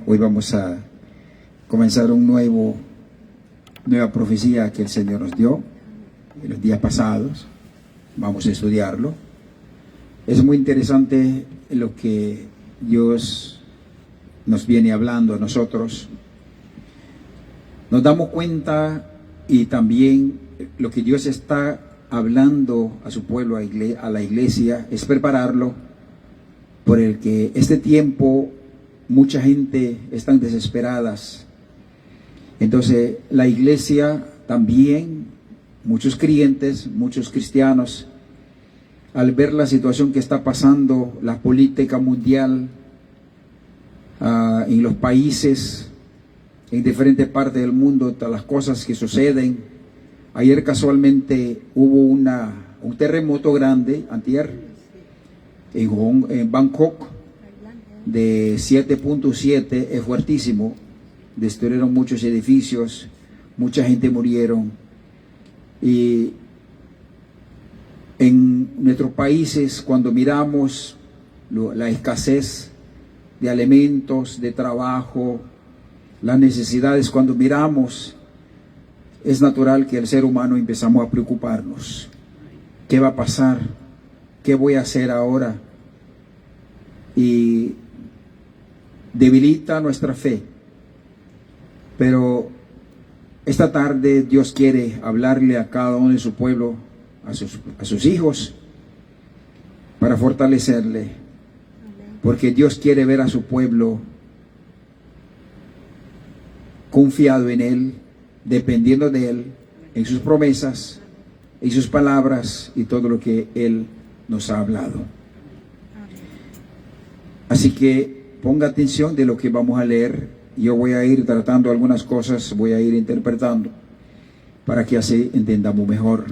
Hoy vamos a comenzar nueva profecía que el Señor nos dio en los días pasados. Vamos a estudiarlo. Es muy interesante lo que Dios nos viene hablando a nosotros. Nos damos cuenta y también lo que Dios está hablando a su pueblo, a la iglesia, es prepararlo por el que este tiempo mucha gente están desesperadas. Entonces la iglesia también, muchos creyentes, muchos cristianos, al ver la situación que está pasando, la política mundial en los países, en diferentes partes del mundo, todas las cosas que suceden. Ayer casualmente hubo un terremoto grande, antier, en Bangkok, de 7.7, es fuertísimo. Destruyeron muchos edificios, mucha gente murieron. Y en nuestros países, cuando miramos la escasez de alimentos, de trabajo, las necesidades, cuando miramos, es natural que el ser humano empezamos a preocuparnos. ¿Qué va a pasar? ¿Qué voy a hacer ahora? Y debilita nuestra fe. Pero esta tarde Dios quiere hablarle a cada uno de su pueblo, a sus hijos, para fortalecerle. Porque Dios quiere ver a su pueblo confiado en Él, dependiendo de Él, en sus promesas, en sus palabras y todo lo que Él nos ha hablado. Así que ponga atención de lo que vamos a leer. Yo voy a ir tratando algunas cosas, voy a ir interpretando para que así entendamos mejor.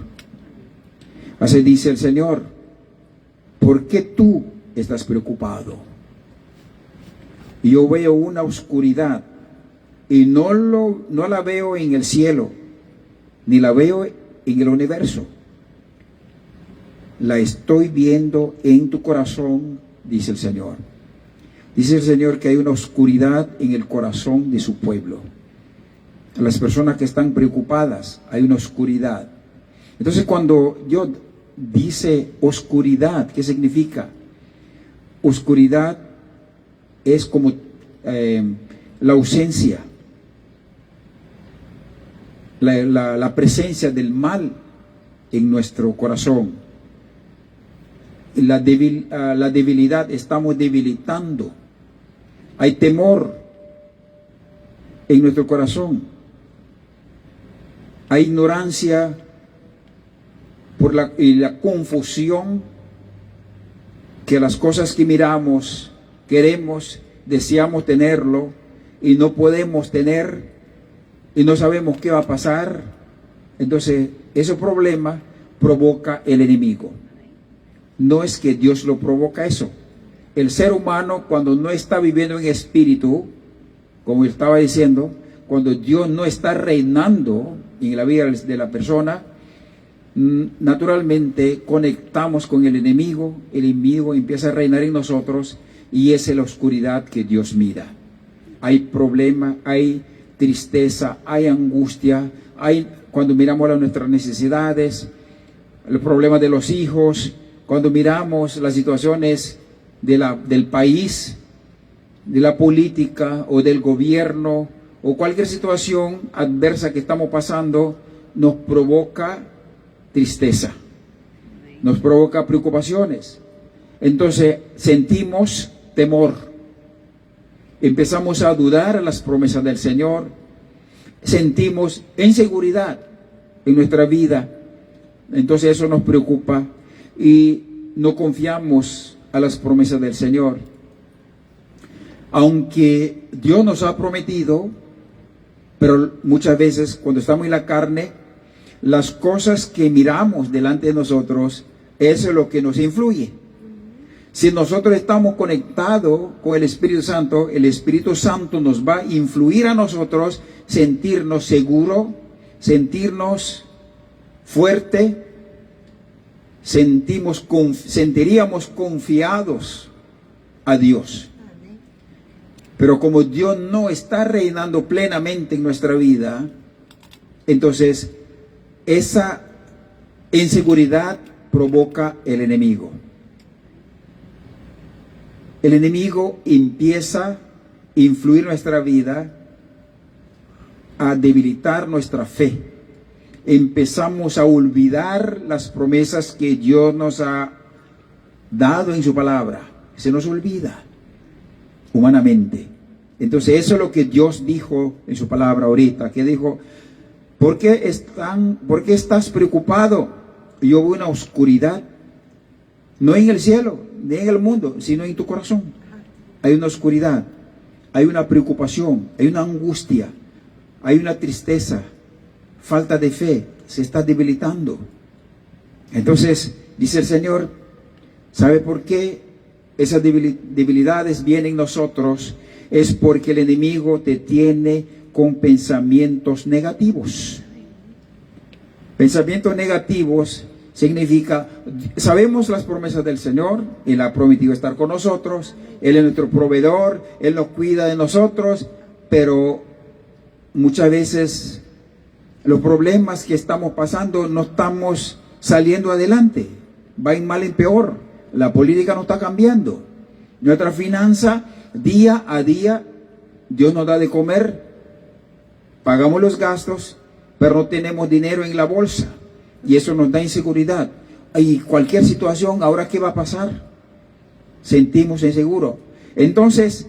Así dice el Señor: ¿por qué tú estás preocupado? Yo veo una oscuridad y no la veo en el cielo, ni la veo en el universo. La estoy viendo en tu corazón, dice el Señor. Dice el Señor que hay una oscuridad en el corazón de su pueblo. A las personas que están preocupadas, hay una oscuridad. Entonces, cuando Dios dice oscuridad, ¿qué significa? Oscuridad es como la ausencia, la presencia del mal en nuestro corazón. La debilidad, estamos debilitando. Hay temor en nuestro corazón. Hay ignorancia y la confusión, que las cosas que miramos, queremos, deseamos tenerlo y no podemos tener y no sabemos qué va a pasar. Entonces, ese problema provoca el enemigo. No es que Dios lo provoca eso. El ser humano, cuando no está viviendo en espíritu, como estaba diciendo, cuando Dios no está reinando en la vida de la persona, naturalmente conectamos con el enemigo empieza a reinar en nosotros y es en la oscuridad que Dios mira. Hay problema, hay tristeza, hay angustia, cuando miramos nuestras necesidades, el problema de los hijos, cuando miramos las situaciones del país, de la política o del gobierno o cualquier situación adversa que estamos pasando, nos provoca tristeza, nos provoca preocupaciones. Entonces sentimos temor, empezamos a dudar las promesas del Señor, sentimos inseguridad en nuestra vida. Entonces eso nos preocupa y no confiamos a las promesas del Señor. Aunque Dios nos ha prometido, pero muchas veces cuando estamos en la carne, las cosas que miramos delante de nosotros, eso es lo que nos influye. Si nosotros estamos conectados con el Espíritu Santo nos va a influir a nosotros, sentirnos seguros, sentirnos fuertes, sentiríamos confiados a Dios. Pero como Dios no está reinando plenamente en nuestra vida, entonces esa inseguridad provoca el enemigo. El enemigo empieza a influir en nuestra vida, a debilitar nuestra fe. Empezamos a olvidar las promesas que Dios nos ha dado en su palabra. Se nos olvida humanamente. Entonces eso es lo que Dios dijo en su palabra ahorita, que dijo: ¿por qué estás preocupado? Yo veo una oscuridad, no en el cielo, ni en el mundo, sino en tu corazón. Hay una oscuridad, hay una preocupación, hay una angustia, hay una tristeza, falta de fe, se está debilitando. Entonces, dice el Señor, ¿sabe por qué esas debilidades vienen en nosotros? Es porque el enemigo te tiene con pensamientos negativos. Pensamientos negativos significa, sabemos las promesas del Señor, Él ha prometido estar con nosotros, Él es nuestro proveedor, Él nos cuida de nosotros, pero muchas veces los problemas que estamos pasando no estamos saliendo adelante, va en mal en peor, la política no está cambiando, nuestra finanza día a día, Dios nos da de comer, pagamos los gastos, pero no tenemos dinero en la bolsa, y eso nos da inseguridad. Y cualquier situación, ¿ahora qué va a pasar? Sentimos inseguro. Entonces,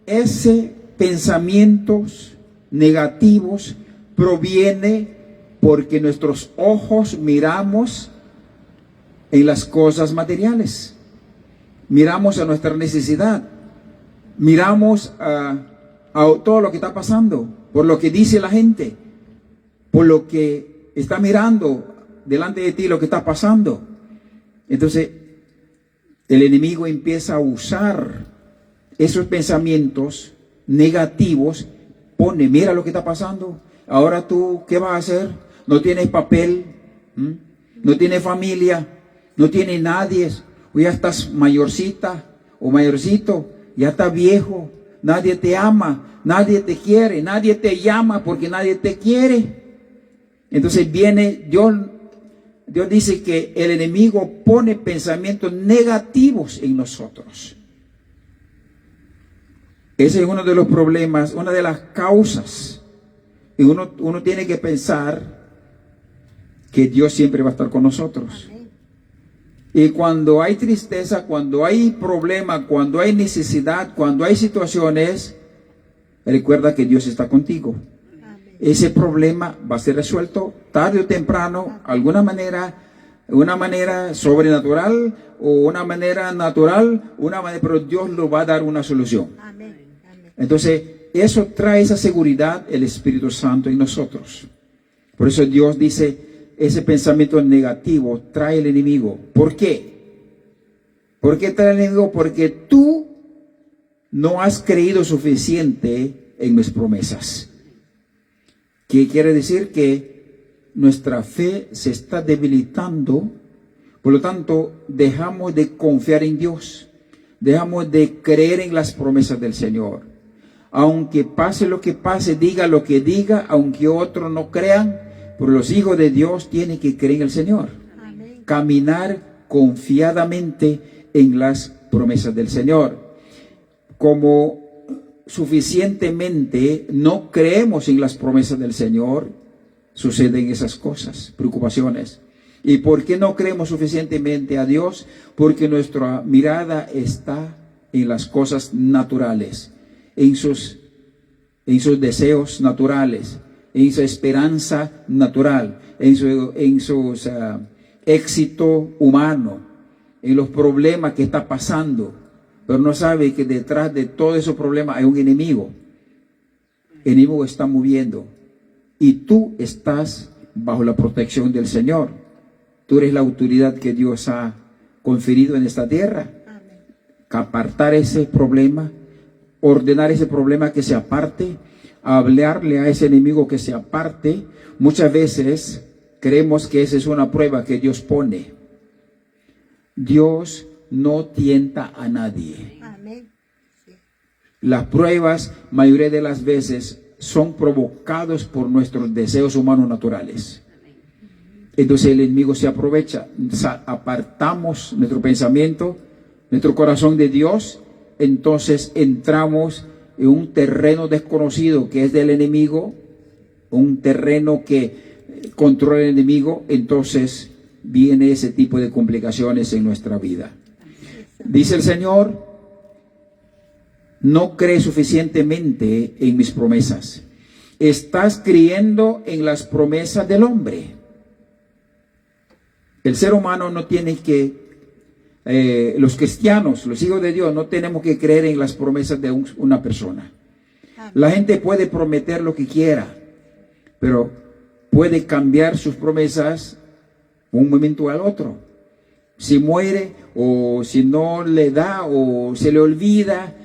ese pensamientos negativos proviene porque nuestros ojos miramos en las cosas materiales, miramos a nuestra necesidad, miramos a todo lo que está pasando, por lo que dice la gente, por lo que está mirando delante de ti lo que está pasando. Entonces el enemigo empieza a usar esos pensamientos negativos, mira lo que está pasando, ahora tú, ¿qué vas a hacer? No tienes papel, no tienes familia, no tienes nadie, o ya estás mayorcita o mayorcito, ya estás viejo, nadie te ama, nadie te quiere, nadie te llama porque nadie te quiere. Entonces viene, Dios dice que el enemigo pone pensamientos negativos en nosotros. Ese es uno de los problemas, una de las causas. Y uno tiene que pensar que Dios siempre va a estar con nosotros. Y cuando hay tristeza, cuando hay problema, cuando hay necesidad, cuando hay situaciones, recuerda que Dios está contigo. Ese problema va a ser resuelto tarde o temprano, una manera sobrenatural o una manera natural, pero Dios lo va a dar una solución. Entonces, eso trae esa seguridad, el Espíritu Santo en nosotros. Por eso Dios dice, ese pensamiento negativo trae el enemigo. ¿Por qué? ¿Por qué trae el enemigo? Porque tú no has creído suficiente en mis promesas. ¿Qué quiere decir? Que nuestra fe se está debilitando, por lo tanto dejamos de confiar en Dios, dejamos de creer en las promesas del Señor. Aunque pase lo que pase, diga lo que diga, aunque otros no crean, pero los hijos de Dios tienen que creer en el Señor. Amén. Caminar confiadamente en las promesas del Señor. Como suficientemente no creemos en las promesas del Señor, suceden esas cosas, preocupaciones. ¿Y por qué no creemos suficientemente a Dios? Porque nuestra mirada está en las cosas naturales, en sus deseos naturales, en su esperanza natural, en su éxito humano, en los problemas que está pasando. Pero no sabe que detrás de todos esos problemas hay un enemigo. El enemigo está moviendo. Y tú estás bajo la protección del Señor. Tú eres la autoridad que Dios ha conferido en esta tierra. Apartar ese problema, ordenar ese problema que se aparte, hablarle a ese enemigo que se aparte. Muchas veces creemos que esa es una prueba que Dios pone. Dios no tienta a nadie. Las pruebas, mayoría de las veces, son provocados por nuestros deseos humanos naturales. Entonces el enemigo se aprovecha. Apartamos nuestro pensamiento, nuestro corazón de Dios. Entonces entramos en un terreno desconocido que es del enemigo, un terreno que controla el enemigo. Entonces viene ese tipo de complicaciones en nuestra vida. Dice el Señor: no crees suficientemente en mis promesas. Estás creyendo en las promesas del hombre. El ser humano no tiene que, los cristianos, los hijos de Dios, no tenemos que creer en las promesas de una persona. La gente puede prometer lo que quiera, pero puede cambiar sus promesas un momento al otro. Si muere, o si no le da, o se le olvida.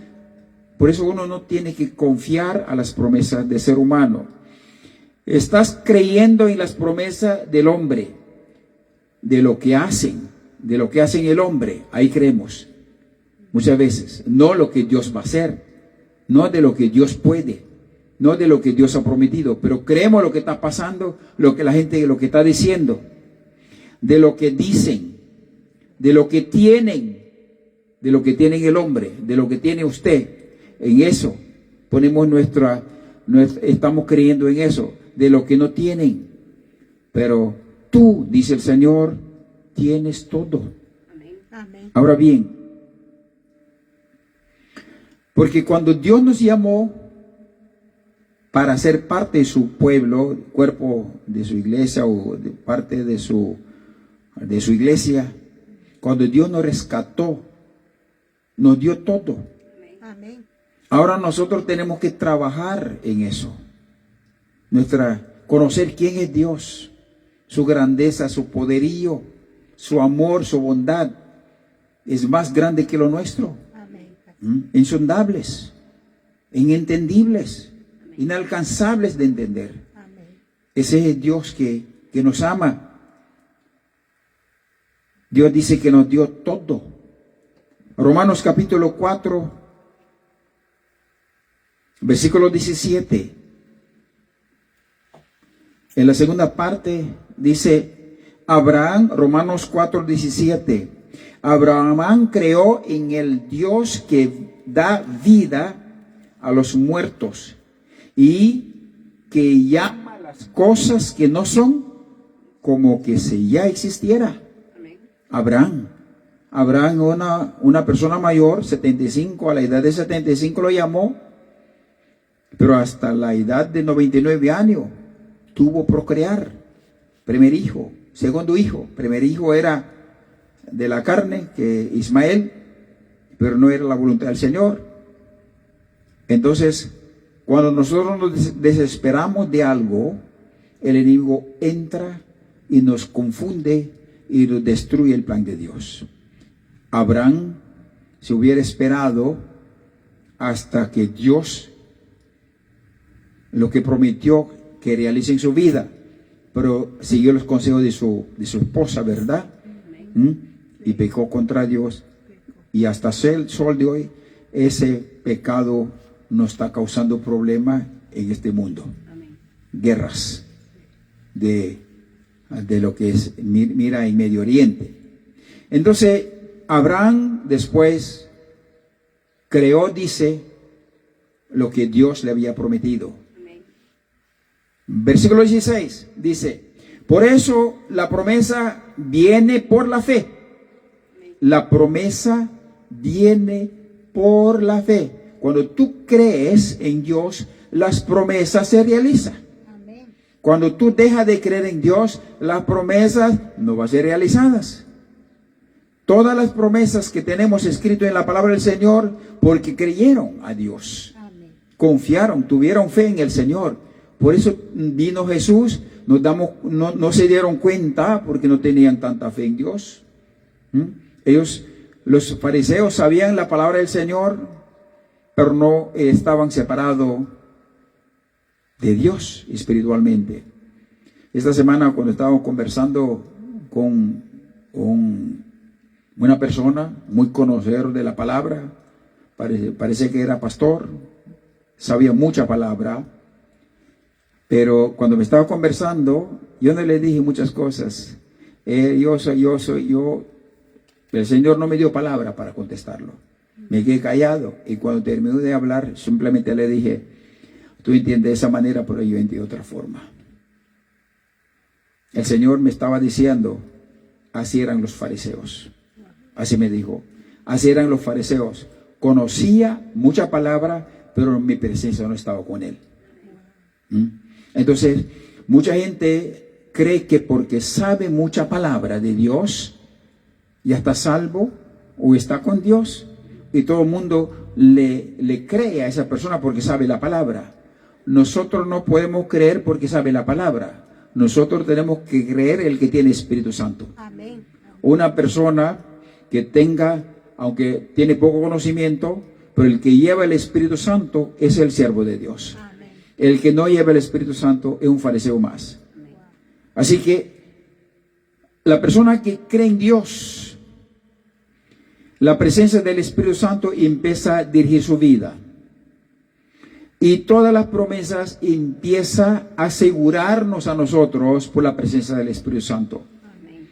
Por eso uno no tiene que confiar a las promesas del ser humano. Estás creyendo en las promesas del hombre, de lo que hacen el hombre. Ahí creemos muchas veces, no lo que Dios va a hacer, no de lo que Dios puede, no de lo que Dios ha prometido, pero creemos lo que está pasando, lo que la gente, lo que está diciendo, de lo que dicen, de lo que tienen el hombre, de lo que tiene usted. En eso ponemos estamos creyendo en eso, de lo que no tienen. Pero tú, dice el Señor, tienes todo. Amén. Ahora bien, porque cuando Dios nos llamó para ser parte de su pueblo, cuerpo de su iglesia, o de parte de su iglesia, cuando Dios nos rescató, nos dio todo. Amén. Ahora nosotros tenemos que trabajar en eso. Conocer quién es Dios, su grandeza, su poderío, su amor, su bondad. Es más grande que lo nuestro. Amén. Insondables, inentendibles, inalcanzables de entender. Amén. Ese es Dios que nos ama. Dios dice que nos dio todo. Romanos capítulo 4, versículo 17. En la segunda parte dice, Romanos 4, 17. Abraham creó en el Dios que da vida a los muertos y que llama las cosas que no son como que si ya existiera. Abraham, una persona mayor, 75, a la edad de 75 lo llamó, pero hasta la edad de 99 años tuvo procrear. Primer hijo, segundo hijo. Primer hijo era de la carne, que Ismael, pero no era la voluntad del Señor. Entonces, cuando nosotros nos desesperamos de algo, el enemigo entra y nos confunde y nos destruye el plan de Dios. Abraham se hubiera esperado hasta que Dios lo que prometió que realice en su vida, pero siguió los consejos de su esposa, ¿verdad? Y pecó contra Dios, y hasta el sol de hoy ese pecado nos está causando problemas en este mundo. Guerras de lo que es, mira, en Medio Oriente. Entonces Abraham después creó, dice, lo que Dios le había prometido. Versículo 16 dice, por eso la promesa viene por la fe. La promesa viene por la fe. Cuando tú crees en Dios, las promesas se realizan. Amén. Cuando tú dejas de creer en Dios, las promesas no van a ser realizadas. Todas las promesas que tenemos escritas en la palabra del Señor, porque creyeron a Dios. Amén. Confiaron, tuvieron fe en el Señor. Por eso vino Jesús, no se dieron cuenta porque no tenían tanta fe en Dios. Los fariseos sabían la palabra del Señor, pero no estaban separados de Dios espiritualmente. Esta semana, cuando estábamos conversando con una persona muy conocedor de la palabra, parece que era pastor, sabía mucha palabra, pero cuando me estaba conversando, yo no le dije muchas cosas. El Señor no me dio palabra para contestarlo. Me quedé callado y cuando terminó de hablar, simplemente le dije, tú entiendes de esa manera, pero yo entiendo de otra forma. El Señor me estaba diciendo, así eran los fariseos. Así me dijo, así eran los fariseos. Conocía mucha palabra, pero mi presencia no estaba con él. Entonces, mucha gente cree que porque sabe mucha palabra de Dios, ya está salvo o está con Dios. Y todo el mundo le cree a esa persona porque sabe la palabra. Nosotros no podemos creer porque sabe la palabra. Nosotros tenemos que creer el que tiene Espíritu Santo. Amén. Una persona que tenga, aunque tiene poco conocimiento, pero el que lleva el Espíritu Santo es el siervo de Dios. Amén. El que no lleva el Espíritu Santo es un fariseo más. Así que la persona que cree en Dios, la presencia del Espíritu Santo empieza a dirigir su vida. Y todas las promesas empieza a asegurarnos a nosotros por la presencia del Espíritu Santo. Amén.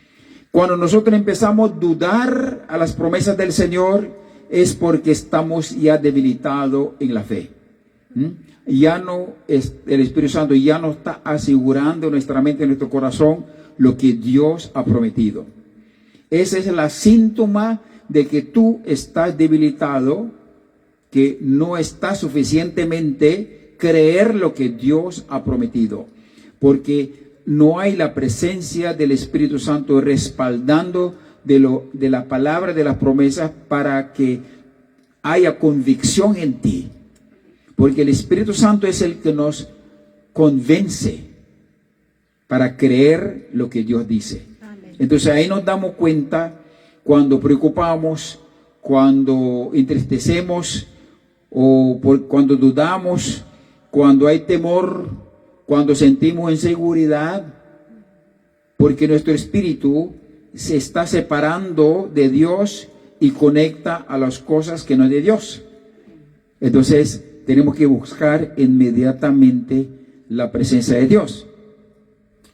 Cuando nosotros empezamos a dudar a las promesas del Señor, es porque estamos ya debilitados en la fe. Ya no es, el Espíritu Santo ya no está asegurando en nuestra mente, en nuestro corazón, lo que Dios ha prometido. Ese es el síntoma de que tú estás debilitado, que no está suficientemente creer lo que Dios ha prometido, porque no hay la presencia del Espíritu Santo respaldando de la palabra, de las promesas, para que haya convicción en ti, porque el Espíritu Santo es el que nos convence para creer lo que Dios dice. Amén. Entonces ahí nos damos cuenta cuando preocupamos, cuando entristecemos, cuando dudamos, cuando hay temor, cuando sentimos inseguridad, porque nuestro espíritu se está separando de Dios y conecta a las cosas que no es de Dios. Entonces tenemos que buscar inmediatamente la presencia de Dios.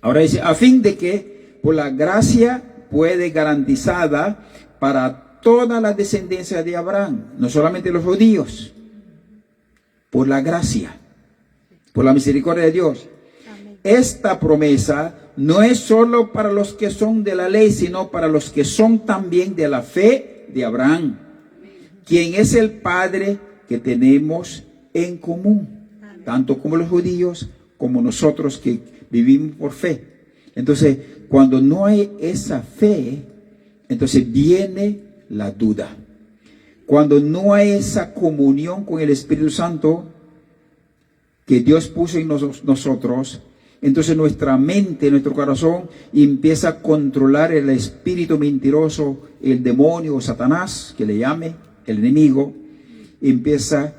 Ahora dice, a fin de que por la gracia puede garantizada para toda la descendencia de Abraham, no solamente los judíos, por la gracia, por la misericordia de Dios. Amén. Esta promesa no es solo para los que son de la ley, sino para los que son también de la fe de Abraham, quien es el Padre que tenemos en común, tanto como los judíos como nosotros que vivimos por fe. Entonces, cuando no hay esa fe, entonces viene la duda. Cuando no hay esa comunión con el Espíritu Santo que Dios puso en nosotros, entonces nuestra mente, nuestro corazón empieza a controlar el espíritu mentiroso, el demonio o Satanás, que le llame, el enemigo, empieza a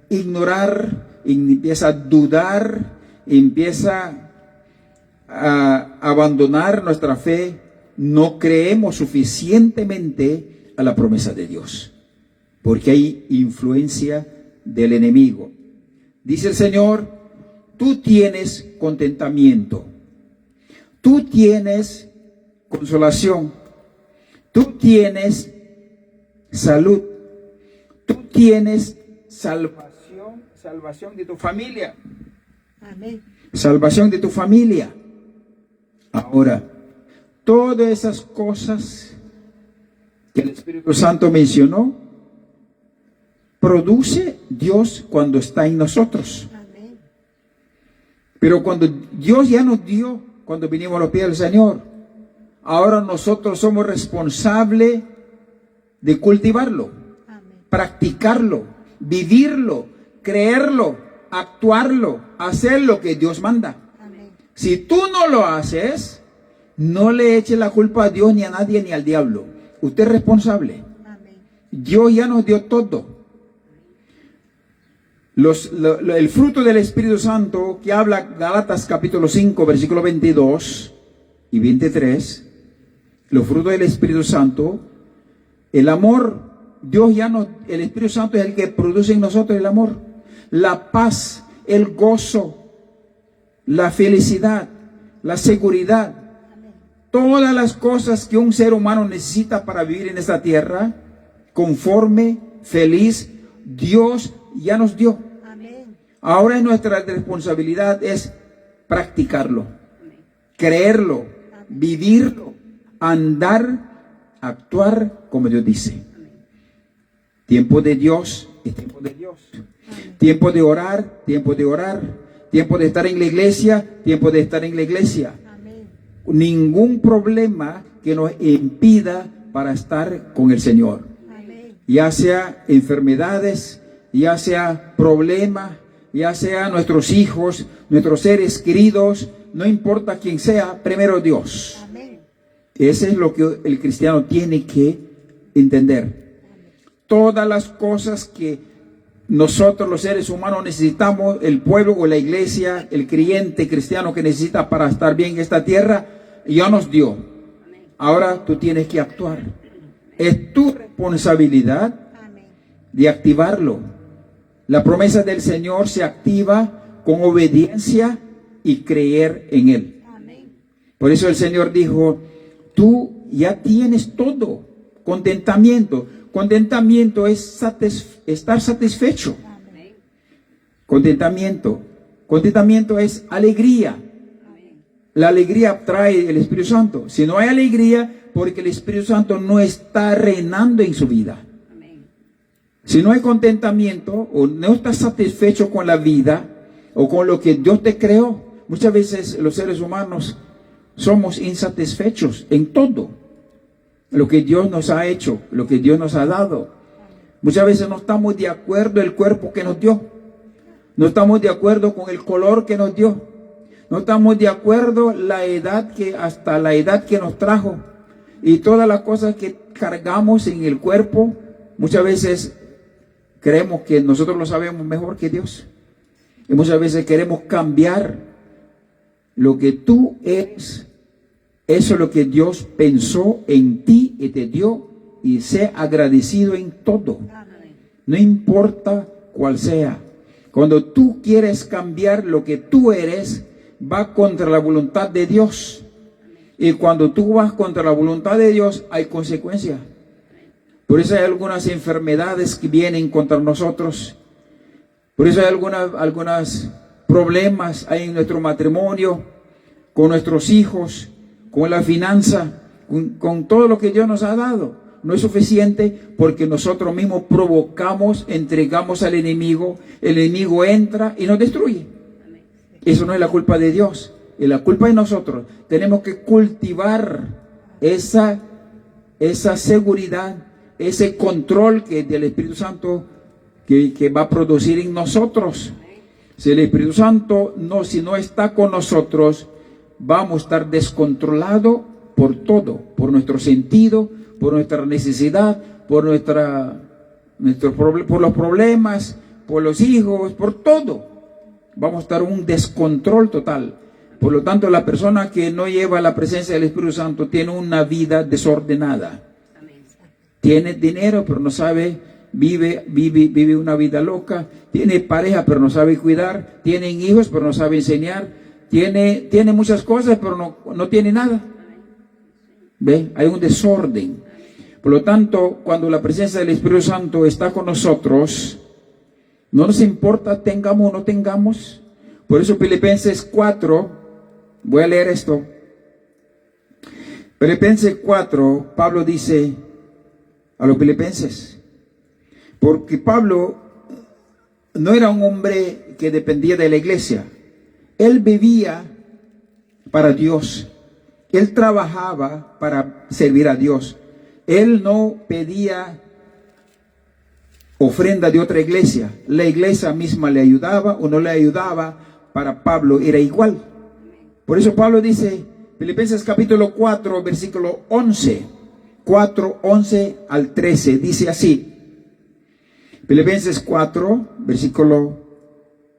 ignorar, empieza a dudar, empieza a abandonar nuestra fe. No creemos suficientemente a la promesa de Dios, porque hay influencia del enemigo. Dice el Señor, tú tienes contentamiento, tú tienes consolación, tú tienes salud, tú tienes salvación de tu familia. Amén. Salvación de tu familia. Ahora, todas esas cosas que el Espíritu Santo mencionó, produce Dios cuando está en nosotros. Amén. Pero cuando Dios ya nos dio, cuando vinimos a los pies del Señor, ahora nosotros somos responsables de cultivarlo, Amén. practicarlo, vivirlo, creerlo, actuarlo, hacer lo que Dios manda. Amén. Si tú no lo haces, no le eches la culpa a Dios, ni a nadie, ni al diablo. Usted es responsable. Amén. Dios ya nos dio todo. El fruto del Espíritu Santo que habla Gálatas capítulo 5, versículo 22 y 23, los frutos del Espíritu Santo, el amor, Dios ya nos, el Espíritu Santo es el que produce en nosotros el amor, la paz, el gozo, la felicidad, la seguridad. Todas las cosas que un ser humano necesita para vivir en esta tierra, conforme, feliz, Dios ya nos dio. Amén. Ahora nuestra responsabilidad es practicarlo, creerlo, vivirlo, andar, actuar como Dios dice. Tiempo de Dios es tiempo de Dios. Tiempo de orar, tiempo de orar. Tiempo de estar en la iglesia, tiempo de estar en la iglesia. Amén. Ningún problema que nos impida para estar con el Señor. Amén. Ya sea enfermedades, ya sea problemas, ya sea nuestros hijos, nuestros seres queridos, no importa quién sea, primero Dios. Amén. Ese es lo que el cristiano tiene que entender. Todas las cosas que nosotros los seres humanos necesitamos, el pueblo o la iglesia, el creyente cristiano que necesita para estar bien en esta tierra, ya nos dio. Ahora tú tienes que actuar. Es tu responsabilidad Amén. de activarlo. La promesa del Señor se activa con obediencia y creer en Él. Amén. Por eso el Señor dijo, tú ya tienes todo, contentamiento. Contentamiento es estar satisfecho. Amén. Contentamiento. Contentamiento es alegría. La alegría trae el Espíritu Santo. Si no hay alegría, porque el Espíritu Santo no está reinando en su vida. Si no hay contentamiento o no estás satisfecho con la vida o con lo que Dios te creó, muchas veces los seres humanos somos insatisfechos en todo. Lo que Dios nos ha hecho, lo que Dios nos ha dado. Muchas veces no estamos de acuerdo el cuerpo que nos dio. No estamos de acuerdo con el color que nos dio. No estamos de acuerdo hasta la edad que nos trajo. Y todas las cosas que cargamos en el cuerpo, muchas veces creemos que nosotros lo sabemos mejor que Dios. Y muchas veces queremos cambiar lo que tú eres. Eso es lo que Dios pensó en ti y te dio, y sé agradecido en todo. No importa cuál sea. Cuando tú quieres cambiar lo que tú eres, va contra la voluntad de Dios. Y cuando tú vas contra la voluntad de Dios, hay consecuencias. Por eso hay algunas enfermedades que vienen contra nosotros. Por eso hay algunos problemas hay en nuestro matrimonio, con nuestros hijos, con la finanza, con todo lo que Dios nos ha dado. No es suficiente porque nosotros mismos provocamos, entregamos al enemigo, el enemigo entra y nos destruye. Eso no es la culpa de Dios, es la culpa de nosotros. Tenemos que cultivar esa seguridad, ese control que del Espíritu Santo que va a producir en nosotros. Si el Espíritu Santo si no está con nosotros, vamos a estar descontrolados por todo, por nuestro sentido, por nuestra necesidad, por los problemas, por los hijos, por todo. Vamos a estar en un descontrol total. Por lo tanto, la persona que no lleva la presencia del Espíritu Santo tiene una vida desordenada. Tiene dinero, pero no sabe, vive una vida loca. Tiene pareja, pero no sabe cuidar. Tienen hijos, pero no sabe enseñar. Tiene muchas cosas, pero no tiene nada. ¿Ve? Hay un desorden. Por lo tanto, cuando la presencia del Espíritu Santo está con nosotros, no nos importa tengamos o no tengamos. Por eso Filipenses 4, voy a leer esto. Filipenses 4, Pablo dice a los filipenses, porque Pablo no era un hombre que dependía de la iglesia. Él vivía para Dios. Él trabajaba para servir a Dios. Él no pedía ofrenda de otra iglesia. La iglesia misma le ayudaba o no le ayudaba. Para Pablo era igual. Por eso Pablo dice, Filipenses capítulo 4, versículo 11. 4, 11 al 13. Dice así. Filipenses 4, versículo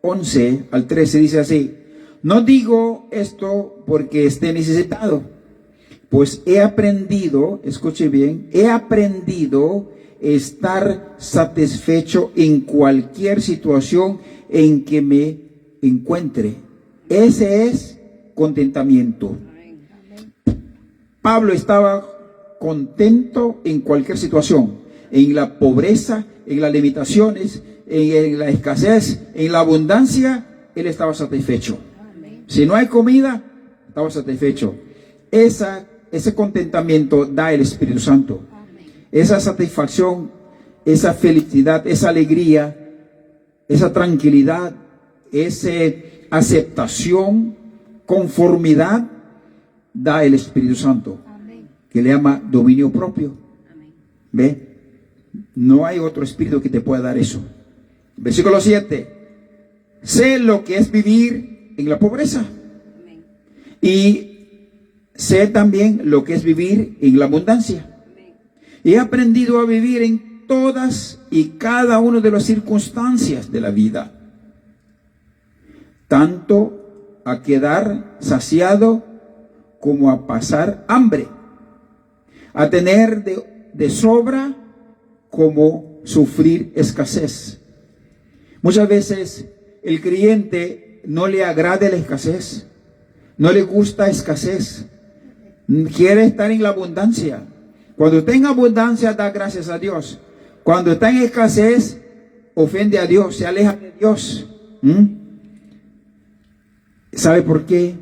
11 al 13 dice así. No digo esto porque esté necesitado, pues he aprendido, escuche bien, he aprendido estar satisfecho en cualquier situación en que me encuentre. Ese es contentamiento. Pablo estaba contento en cualquier situación, en la pobreza, en las limitaciones, en la escasez, en la abundancia, él estaba satisfecho. Si no hay comida, estaba satisfecho. Ese contentamiento da el Espíritu Santo. Esa satisfacción, esa felicidad, esa alegría, esa tranquilidad, esa aceptación, conformidad, da el Espíritu Santo, que le llama dominio propio. ¿Ve? No hay otro espíritu que te pueda dar eso. Versículo 7. Sé lo que es vivir en la pobreza. Y sé también lo que es vivir en la abundancia. He aprendido a vivir en todas y cada una de las circunstancias de la vida, tanto a quedar saciado como a pasar hambre, a tener de sobra como sufrir escasez. Muchas veces el creyente no le agrada la escasez, no le gusta escasez, quiere estar en la abundancia. Cuando está en abundancia, da gracias a Dios. Cuando está en escasez, ofende a Dios, se aleja de Dios. ¿Sabe por qué?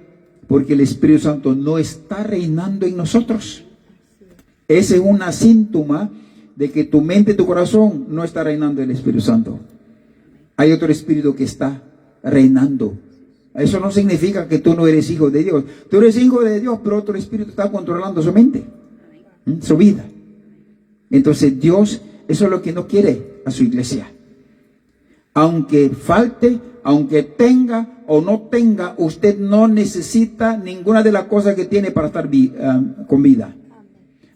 Porque el Espíritu Santo no está reinando en nosotros. Ese es un síntoma de que tu mente y tu corazón no está reinando el Espíritu Santo. Hay otro espíritu que está reinando. Eso no significa que tú no eres hijo de Dios. Tú eres hijo de Dios, pero otro espíritu está controlando su mente, su vida. Entonces Dios, eso es lo que no quiere a su iglesia. Aunque falte, aunque tenga o no tenga, usted no necesita ninguna de las cosas que tiene para estar con vida.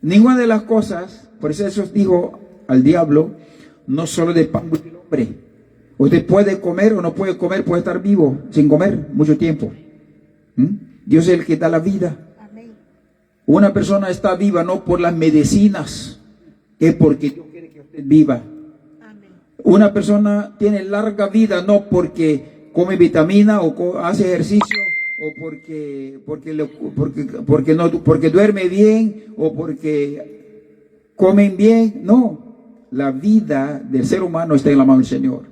Ninguna de las cosas. Por eso Jesús dijo al diablo: no solo de pan vive el hombre. Usted puede comer o no puede comer, puede estar vivo sin comer mucho tiempo. Dios es el que da la vida. Una persona está viva no por las medicinas, es porque Dios quiere que usted viva. Una persona tiene larga vida no porque come vitamina o hace ejercicio o porque duerme bien o porque comen bien. No, la vida del ser humano está en la mano del Señor.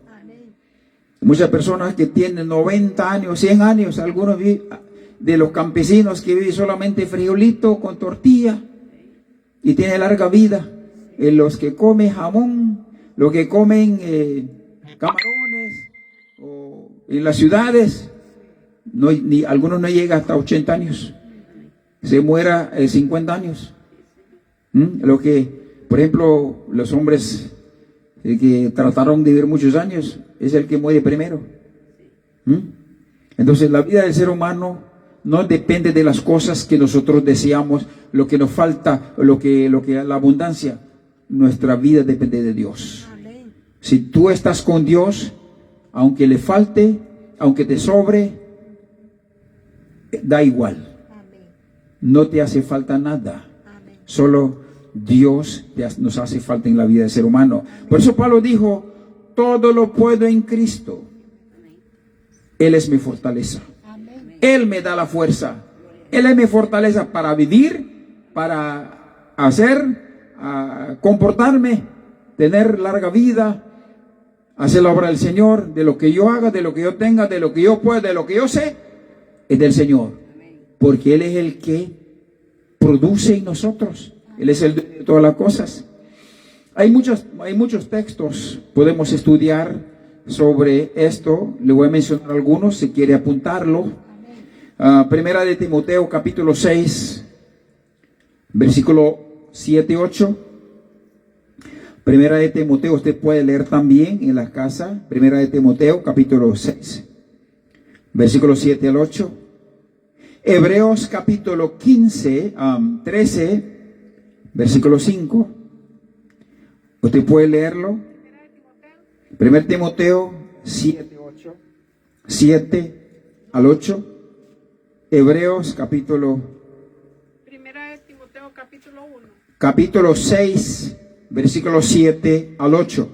Muchas personas que tienen 90 años, 100 años, algunos de los campesinos que viven solamente frijolito con tortilla y tienen larga vida. Los que comen jamón, los que comen camarones, o en las ciudades, algunos no llegan hasta 80 años, se muera 50 años. Lo que, por ejemplo, los hombres que trataron de vivir muchos años, es el que muere primero. Entonces la vida del ser humano no depende de las cosas que nosotros deseamos, lo que nos falta, lo que la abundancia. Nuestra vida depende de Dios. Amén. Si tú estás con Dios, aunque le falte, aunque te sobre, da igual. Amén. No te hace falta nada. Amén. Solo Dios nos hace falta en la vida del ser humano. Amén. Por eso Pablo dijo: todo lo puedo en Cristo. Él es mi fortaleza. Amén. Él me da la fuerza. Él es mi fortaleza para vivir, para hacer, comportarme, tener larga vida, hacer la obra del Señor. De lo que yo haga, de lo que yo tenga, de lo que yo pueda, de lo que yo sé, es del Señor. Porque Él es el que produce en nosotros. Él es el de todas las cosas. Hay muchos textos, podemos estudiar sobre esto. Le voy a mencionar algunos si quiere apuntarlo. Primera de Timoteo capítulo 6, versículo 7 y 8. Primera de Timoteo, usted puede leer también en la casa. Primera de Timoteo capítulo 6, versículo 7 al 8. Hebreos capítulo 15, 13, versículo 5. Usted puede leerlo. 1 Timoteo 7 al 8. Hebreos capítulo 1 Timoteo capítulo 1. Capítulo 6, versículos 7 al 8.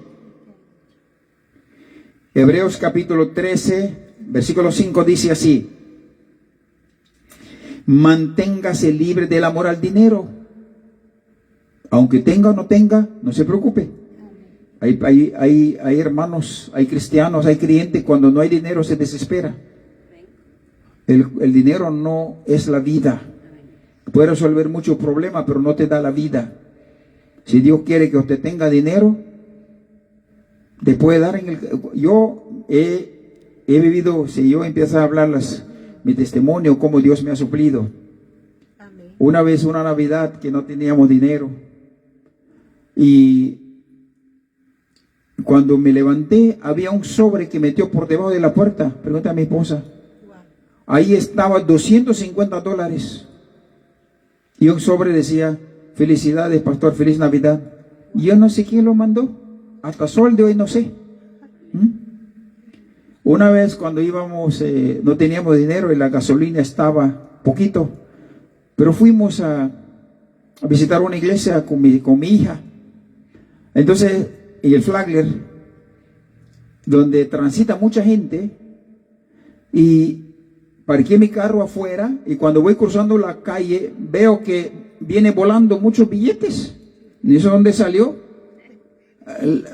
Hebreos capítulo 13, versículo 5 dice así: manténgase libre del amor al dinero. Aunque tenga o no tenga, no se preocupe. Hay hermanos, hay cristianos, hay creyentes, cuando no hay dinero se desespera. El dinero no es la vida. Puede resolver muchos problemas, pero no te da la vida. Si Dios quiere que usted tenga dinero, te puede dar yo he vivido, si yo empiezo a hablar mi testimonio, cómo Dios me ha suplido. Amén. Una vez, una Navidad, que no teníamos dinero, y cuando me levanté, había un sobre que metió por debajo de la puerta. Pregunta a mi esposa. Wow. Ahí estaba $250. Y un sobre decía: felicidades, pastor, feliz Navidad. Y yo no sé quién lo mandó. Hasta sol de hoy no sé. Una vez cuando íbamos, no teníamos dinero y la gasolina estaba poquito. Pero fuimos a visitar una iglesia con mi hija. Entonces, y el Flagler, donde transita mucha gente, y parqué mi carro afuera, y cuando voy cruzando la calle, veo que viene volando muchos billetes. ¿Y eso dónde salió?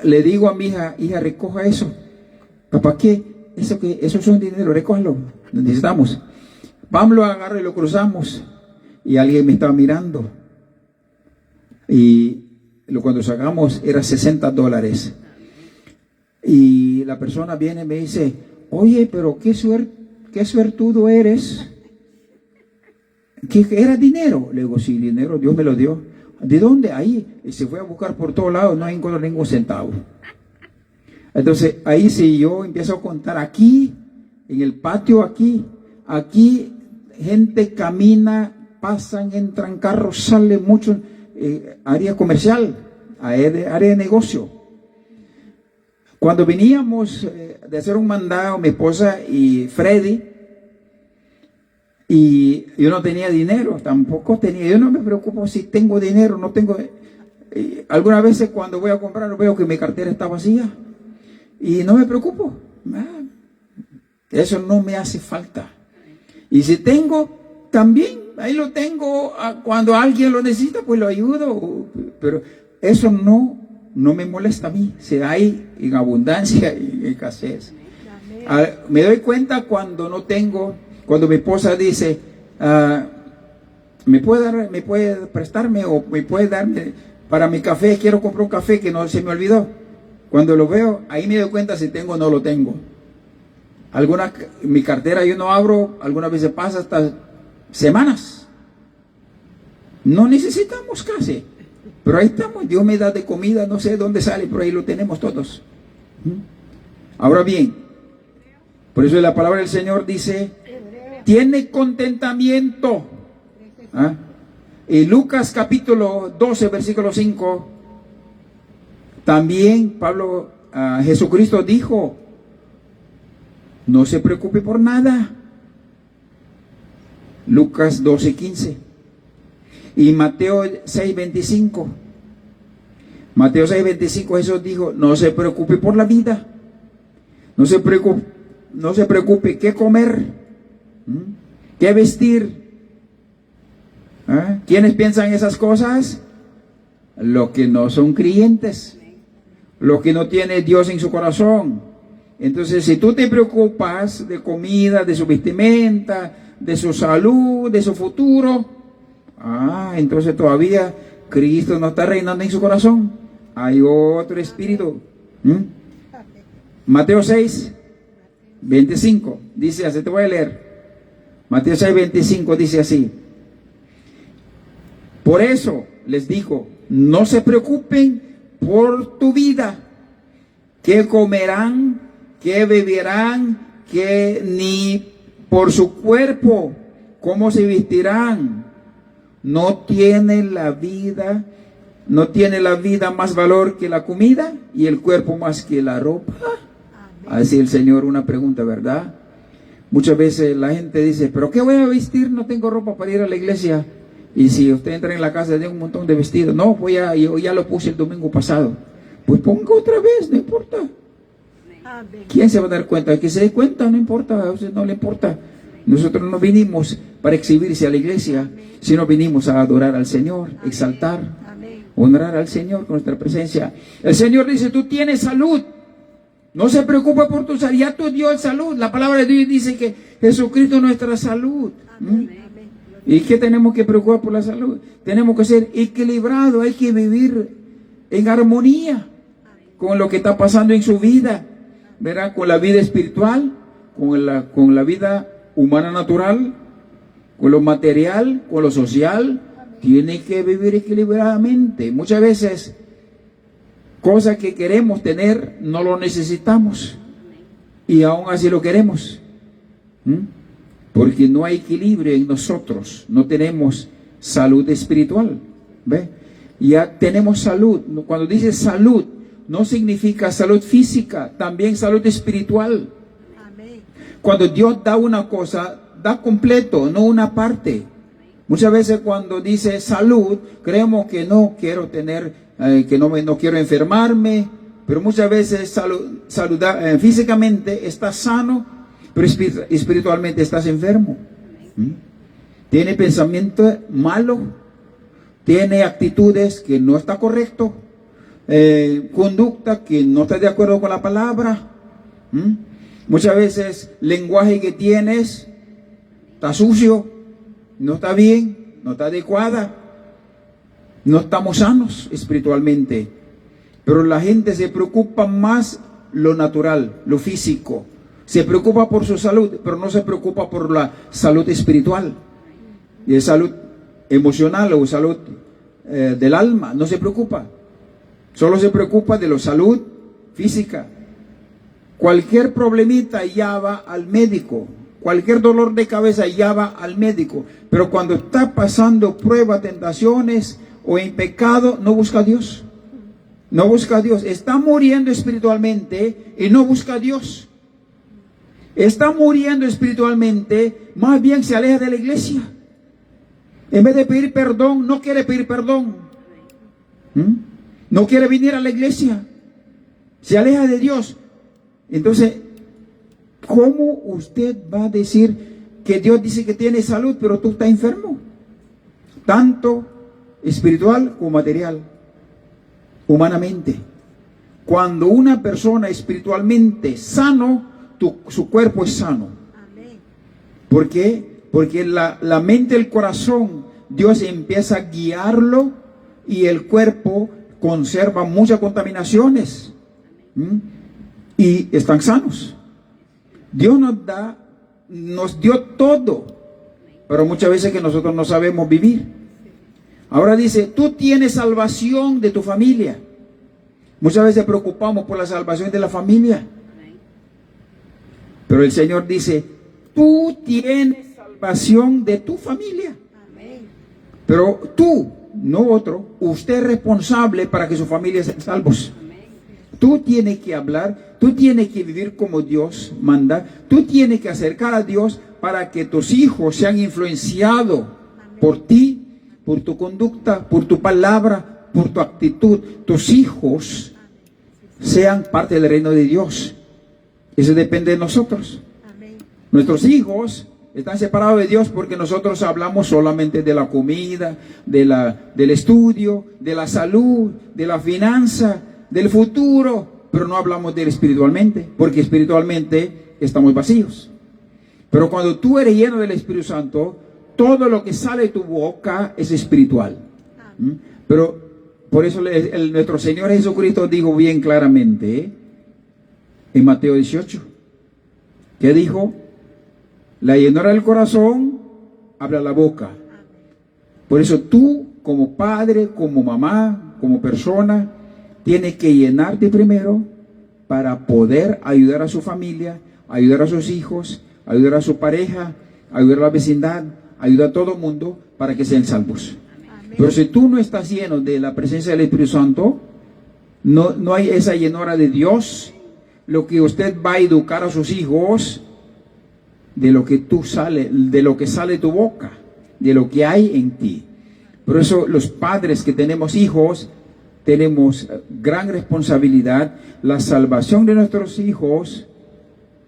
Le digo a mi hija: hija, recoja eso. ¿Papá qué? Eso es un dinero, recójalo, necesitamos. Vamos, lo agarro y lo cruzamos, y alguien me estaba mirando, y cuando sacamos era $60. Y la persona viene y me dice: oye, pero qué suertudo eres. ¿Qué era dinero? Le digo: sí, dinero Dios me lo dio. ¿De dónde? Ahí. Y se fue a buscar por todos lados, no encontró ningún centavo. Entonces ahí sí yo empiezo a contar, aquí en el patio, aquí gente camina, pasan, entran carros, sale mucho, área comercial, área de negocio. Cuando veníamos de hacer un mandado, mi esposa y Freddy, y yo no tenía dinero, tampoco tenía, yo no me preocupo si tengo dinero, no tengo. Algunas veces cuando voy a comprar veo que mi cartera está vacía y no me preocupo. Eso no me hace falta. Y si tengo, también ahí lo tengo. Cuando alguien lo necesita, pues lo ayudo. Pero eso no me molesta a mí. Si hay en abundancia y en escasez. Me doy cuenta cuando no tengo. Cuando mi esposa dice: ¿me puede prestarme o me puede darme para mi café? Quiero comprar un café que no se me olvidó. Cuando lo veo, ahí me doy cuenta si tengo o no lo tengo. Mi cartera yo no abro, algunas veces pasa hasta semanas. No necesitamos casi, pero ahí estamos. Dios me da de comida, no sé dónde sale, pero ahí lo tenemos todos. Ahora bien, por eso la palabra del Señor dice: tiene contentamiento. Y Lucas capítulo 12, versículo 5, también Jesucristo dijo: no se preocupe por nada. Lucas 12, 15. Y Mateo 6, 25. Mateo 6, 25, Jesús dijo: no se preocupe por la vida. No se preocupe qué comer, qué vestir. ¿Quiénes piensan esas cosas? Los que no son creyentes, los que no tienen Dios en su corazón. Entonces, si tú te preocupas de comida, de su vestimenta, de su salud, de su futuro, entonces todavía Cristo no está reinando en su corazón. Hay otro espíritu. Mateo 6, 25, dice así, te voy a leer. Mateo 6, 25 dice así: por eso les digo, no se preocupen por tu vida, qué comerán, qué beberán, ni por su cuerpo, cómo se vestirán. ¿No tiene la vida más valor que la comida y el cuerpo más que la ropa? Así el Señor, una pregunta, ¿verdad? Muchas veces la gente dice: ¿pero qué voy a vestir? No tengo ropa para ir a la iglesia. Y si usted entra en la casa de un montón de vestidos, no, yo ya lo puse el domingo pasado. Pues ponga otra vez, no importa. Amén. ¿Quién se va a dar cuenta? El que se dé cuenta, no importa, a usted no le importa. Nosotros no vinimos para exhibirse a la iglesia, sino vinimos a adorar al Señor, exaltar, Amén. honrar al Señor con nuestra presencia. El Señor dice, tú tienes salud. No se preocupa por tu salud, ya tú dio salud. La palabra de Dios dice que Jesucristo es nuestra salud. Amén. ¿Y qué tenemos que preocupar por la salud? Tenemos que ser equilibrados, hay que vivir en armonía con lo que está pasando en su vida, ¿verdad? Con la vida espiritual, con la vida humana natural, con lo material, con lo social. Tiene que vivir equilibradamente. Muchas veces, cosas que queremos tener, no lo necesitamos. Y aún así lo queremos. Porque no hay equilibrio en nosotros. No tenemos salud espiritual. ¿Ve? Ya tenemos salud. Cuando dice salud, no significa salud física, también salud espiritual. Amén. Cuando Dios da una cosa, da completo, no una parte. Muchas veces cuando dice salud, creemos que no quiero tener, que no quiero enfermarme, pero muchas veces físicamente estás sano, pero espiritualmente estás enfermo. Tiene pensamiento malo, tiene actitudes que no está correcto, conducta que no está de acuerdo con la palabra. Muchas veces lenguaje que tienes está sucio, no está bien, no está adecuada, no estamos sanos espiritualmente. Pero la gente se preocupa más lo natural, lo físico. Se preocupa por su salud, pero no se preocupa por la salud espiritual, y salud emocional o salud del alma. No se preocupa. Solo se preocupa de la salud física. Cualquier problemita ya va al médico. Cualquier dolor de cabeza ya va al médico. Pero cuando está pasando pruebas, tentaciones o en pecado, no busca a Dios. No busca a Dios. Está muriendo espiritualmente y no busca a Dios. Está muriendo espiritualmente, más bien se aleja de la iglesia. En vez de pedir perdón, no quiere pedir perdón. No quiere venir a la iglesia. Se aleja de Dios. Entonces, ¿cómo usted va a decir que Dios dice que tiene salud, pero tú estás enfermo? Tanto espiritual como material, humanamente. Cuando una persona espiritualmente sano, su cuerpo es sano. Amén. ¿Por qué? Porque la mente y el corazón, Dios empieza a guiarlo y el cuerpo conserva muchas contaminaciones. Y están sanos. Dios nos dio todo, pero muchas veces que nosotros no sabemos vivir. Ahora dice, tú tienes salvación de tu familia. Muchas veces preocupamos por la salvación de la familia. Pero el Señor dice, tú tienes salvación de tu familia. Amén. Pero tú, no otro, usted es responsable para que su familia sean salvos. Tú tienes que hablar, tú tienes que vivir como Dios manda, tú tienes que acercar a Dios para que tus hijos sean influenciados por ti, por tu conducta, por tu palabra, por tu actitud. Tus hijos sean parte del reino de Dios. Eso depende de nosotros. Amén. Nuestros hijos están separados de Dios porque nosotros hablamos solamente de la comida, del estudio, de la salud, de la finanza, del futuro, pero no hablamos de él espiritualmente, porque espiritualmente estamos vacíos. Pero cuando tú eres lleno del Espíritu Santo, todo lo que sale de tu boca es espiritual. Pero por eso nuestro Señor Jesucristo dijo bien claramente, en Mateo 18, que dijo, la llenura del corazón habla la boca. Por eso tú, como padre, como mamá, como persona, tienes que llenarte primero para poder ayudar a su familia, ayudar a sus hijos, ayudar a su pareja, ayudar a la vecindad, ayudar a todo el mundo para que sean salvos. Amén. Pero si tú no estás lleno de la presencia del Espíritu Santo, no hay esa llenura de Dios. Lo que usted va a educar a sus hijos de lo que sale de tu boca, de lo que hay en ti. Por eso los padres que tenemos hijos, tenemos gran responsabilidad. La salvación de nuestros hijos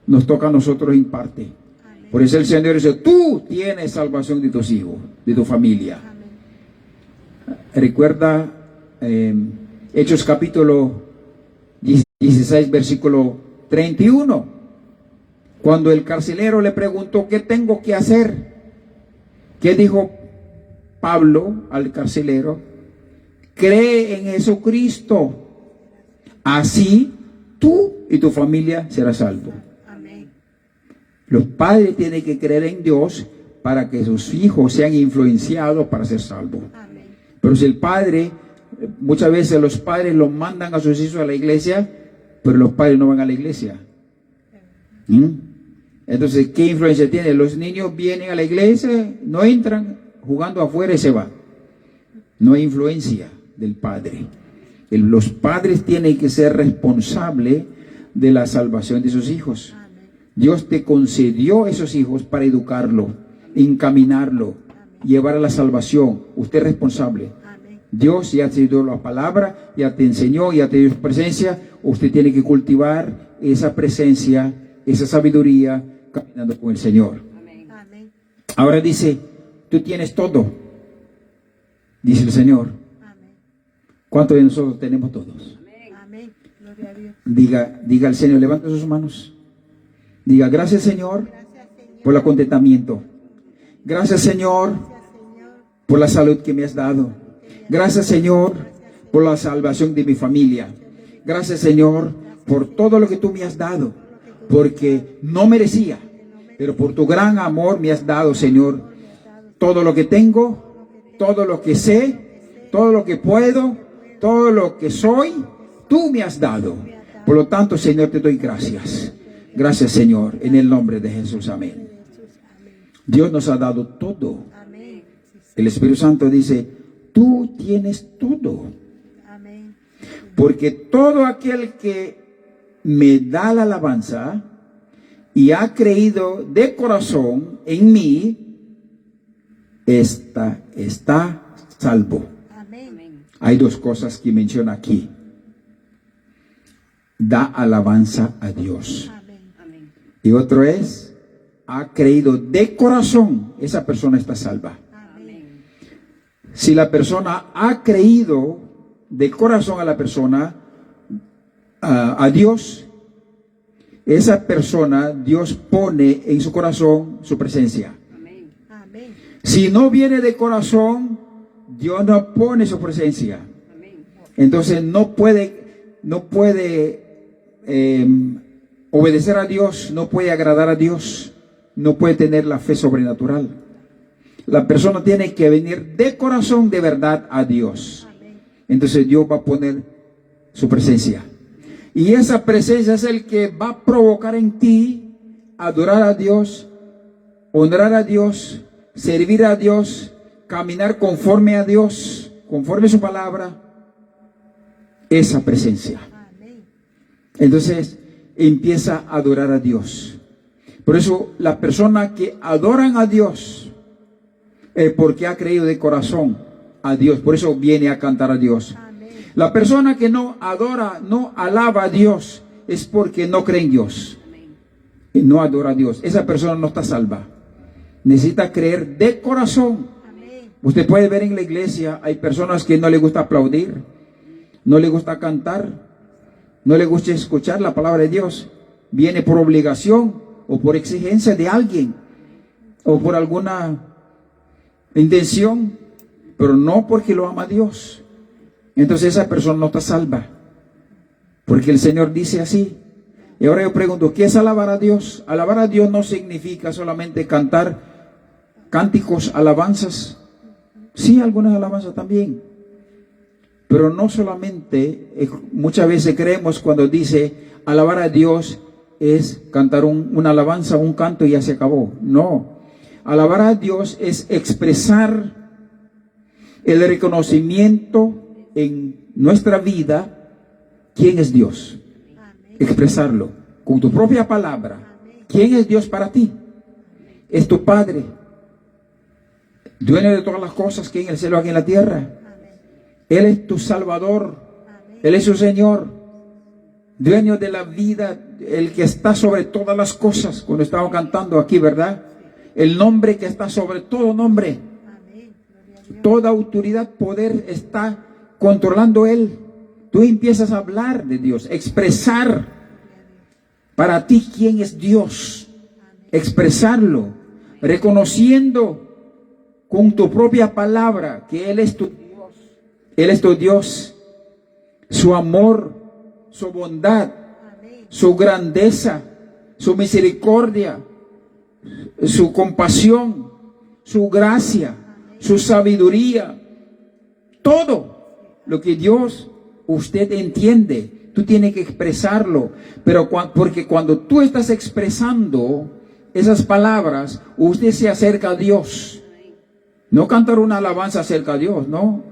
nos toca a nosotros en parte. Amén. Por eso el Señor dice, tú tienes salvación de tus hijos, de tu familia. Amén. Recuerda Hechos capítulo 16, versículo 31. Cuando el carcelero le preguntó, ¿qué tengo que hacer? ¿Qué dijo Pablo al carcelero? Cree en Jesucristo. Así tú y tu familia serás salvo. Amén. Los padres tienen que creer en Dios para que sus hijos sean influenciados para ser salvos. Amén. Pero si el padre, muchas veces los padres los mandan a sus hijos a la iglesia, pero los padres no van a la iglesia. Entonces, ¿qué influencia tiene? Los niños vienen a la iglesia, no entran, jugando afuera y se van. No hay influencia del padre. Los padres tienen que ser responsables de la salvación de sus hijos. Amén. Dios te concedió esos hijos para educarlo, encaminarlo, llevar a la salvación. Usted es responsable. Amén. Dios ya te dio la palabra, ya te enseñó, ya te dio su presencia. Usted tiene que cultivar esa presencia, esa sabiduría, caminando con el Señor. Amén. Ahora dice, tú tienes todo, dice el Señor. Amén. ¿Cuántos de nosotros tenemos todos? Amén. Gloria a Dios. Diga al Señor, levanta sus manos. Diga, gracias Señor Gracias, Señor. por el contentamiento. Gracias Señor Gracias, Señor. por la salud que me has dado. Gracias Señor por la salvación de mi familia. Gracias Señor por todo lo que tú me has dado. Porque no merecía, pero por tu gran amor me has dado, Señor, todo lo que tengo, todo lo que sé, todo lo que puedo, todo lo que soy, tú me has dado. Por lo tanto, Señor, te doy gracias. Gracias, Señor, en el nombre de Jesús. Amén. Dios nos ha dado todo. Amén. El Espíritu Santo dice, tú tienes todo. Amén. Porque todo aquel que me da la alabanza y ha creído de corazón en mí, está salvo. Amén. Hay dos cosas que menciona aquí. Da alabanza a Dios. Amén. Y otro es, ha creído de corazón, esa persona está salva. Amén. Si la persona ha creído de corazón a la persona, a Dios, esa persona, Dios pone en su corazón su presencia. Amén. Si no viene de corazón, Dios no pone su presencia. Entonces no puede obedecer a Dios, no puede agradar a Dios, no puede tener la fe sobrenatural. La persona tiene que venir de corazón de verdad a Dios. Entonces Dios va a poner su presencia. Y esa presencia es el que va a provocar en ti adorar a Dios, honrar a Dios, servir a Dios, caminar conforme a Dios, conforme a su palabra. Esa presencia. Amén. Entonces empieza a adorar a Dios. Por eso las personas que adoran a Dios, porque ha creído de corazón a Dios, por eso viene a cantar a Dios. Amén. La persona que no adora, no alaba a Dios, es porque no cree en Dios. Y no adora a Dios. Esa persona no está salva. Necesita creer de corazón. Amén. Usted puede ver en la iglesia, hay personas que no les gusta aplaudir, no les gusta cantar, no les gusta escuchar la palabra de Dios. Viene por obligación o por exigencia de alguien o por alguna intención, pero no porque lo ama a Dios. Entonces esa persona no está salva, porque el Señor dice así. Y ahora yo pregunto, ¿qué es alabar a Dios? Alabar a Dios no significa solamente cantar cánticos, alabanzas. Sí, algunas alabanzas también, pero no solamente. Muchas veces creemos cuando dice alabar a Dios es cantar una alabanza, un canto y ya se acabó. No, alabar a Dios es expresar el reconocimiento en nuestra vida quién es Dios. Amén. Expresarlo con tu propia palabra. ¿Quién es Dios para ti? Es tu Padre, dueño de todas las cosas que hay en el cielo, aquí en la tierra. Amén. Él es tu Salvador, Amén. Él es su Señor, dueño de la vida, el que está sobre todas las cosas, cuando estamos cantando aquí, ¿verdad? El nombre que está sobre todo nombre, Amén. Gloria a Dios. toda autoridad, poder está controlando Él. Tú empiezas a hablar de Dios, expresar para ti quién es Dios, expresarlo, reconociendo con tu propia palabra que Él es tu Dios. Él es tu Dios, su amor, su bondad, Amén. su grandeza, su misericordia, su compasión, su gracia, su sabiduría, todo lo que Dios, usted entiende, tú tienes que expresarlo, pero porque cuando tú estás expresando esas palabras, usted se acerca a Dios. No cantar una alabanza acerca a Dios, no.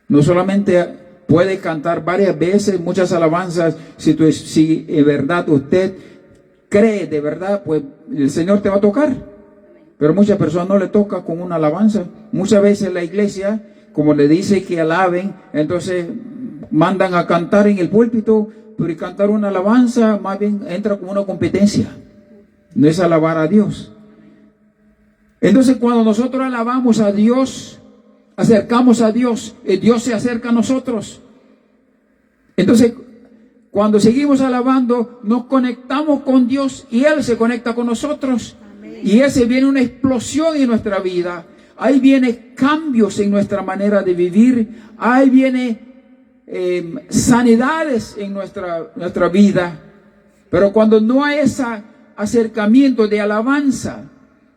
No solamente puede cantar varias veces, muchas alabanzas, si en verdad usted cree de verdad, pues el Señor te va a tocar. Pero muchas personas no le toca con una alabanza. Muchas veces la iglesia, como le dice que alaben, entonces mandan a cantar en el púlpito, pero y cantar una alabanza más bien entra como una competencia. No es alabar a Dios. Entonces cuando nosotros alabamos a Dios, acercamos a Dios, Dios se acerca a nosotros. Entonces cuando seguimos alabando, nos conectamos con Dios y Él se conecta con nosotros. Amén. Y ese viene una explosión en nuestra vida. Ahí viene cambios en nuestra manera de vivir. Ahí viene sanidades en nuestra vida. Pero cuando no hay ese acercamiento de alabanza,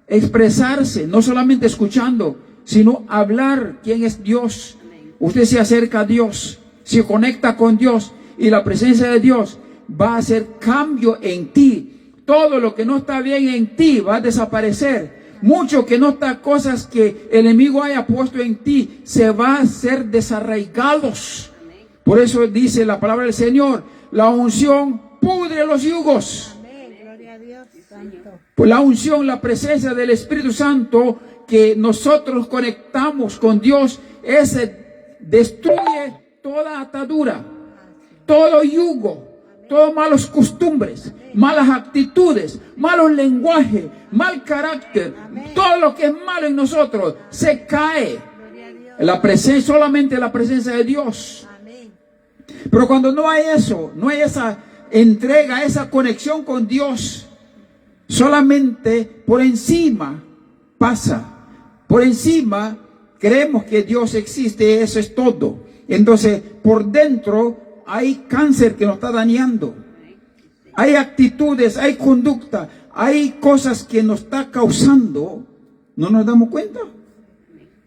expresarse, no solamente escuchando, sino hablar quién es Dios. Usted se acerca a Dios, se conecta con Dios y la presencia de Dios va a hacer cambio en ti. Todo lo que no está bien en ti va a desaparecer. Mucho que no está, cosas que el enemigo haya puesto en ti, se va a ser desarraigados. Por eso dice la palabra del Señor, la unción pudre los yugos. Amén. Gloria a Dios. Santo. Pues la unción, la presencia del Espíritu Santo que nosotros conectamos con Dios, ese destruye toda atadura, todo yugo, todas malas costumbres, malas actitudes, malos lenguajes, mal carácter, todo lo que es malo en nosotros se cae. Gloria a Dios. La presencia, solamente la presencia de Dios. Amén. Pero cuando no hay eso, no hay esa entrega, esa conexión con Dios, solamente por encima pasa. Por encima creemos que Dios existe, eso es todo. Entonces, por dentro hay cáncer que nos está dañando. Hay actitudes, hay conducta, hay cosas que nos está causando. No nos damos cuenta.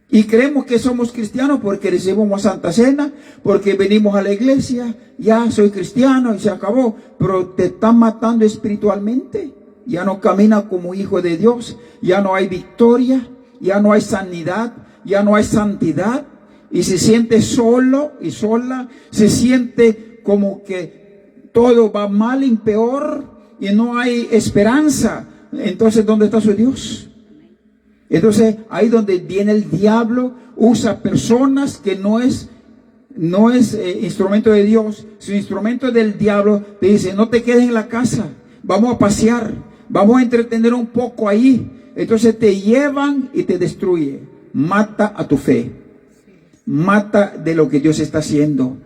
Y creemos que somos cristianos porque recibimos Santa Cena, porque venimos a la iglesia, ya soy cristiano y se acabó. Pero te están matando espiritualmente. Ya no camina como hijo de Dios, ya no hay victoria, ya no hay sanidad, ya no hay santidad. Y se siente solo y sola, se siente como que todo va mal y peor y no hay esperanza. Entonces, ¿dónde está su Dios? Entonces, ahí donde viene el diablo, usa personas que no es instrumento de Dios, su instrumento del diablo. Te dice, no te quedes en la casa, vamos a pasear, vamos a entretener un poco ahí. Entonces te llevan y te destruye, mata a tu fe, mata de lo que Dios está haciendo.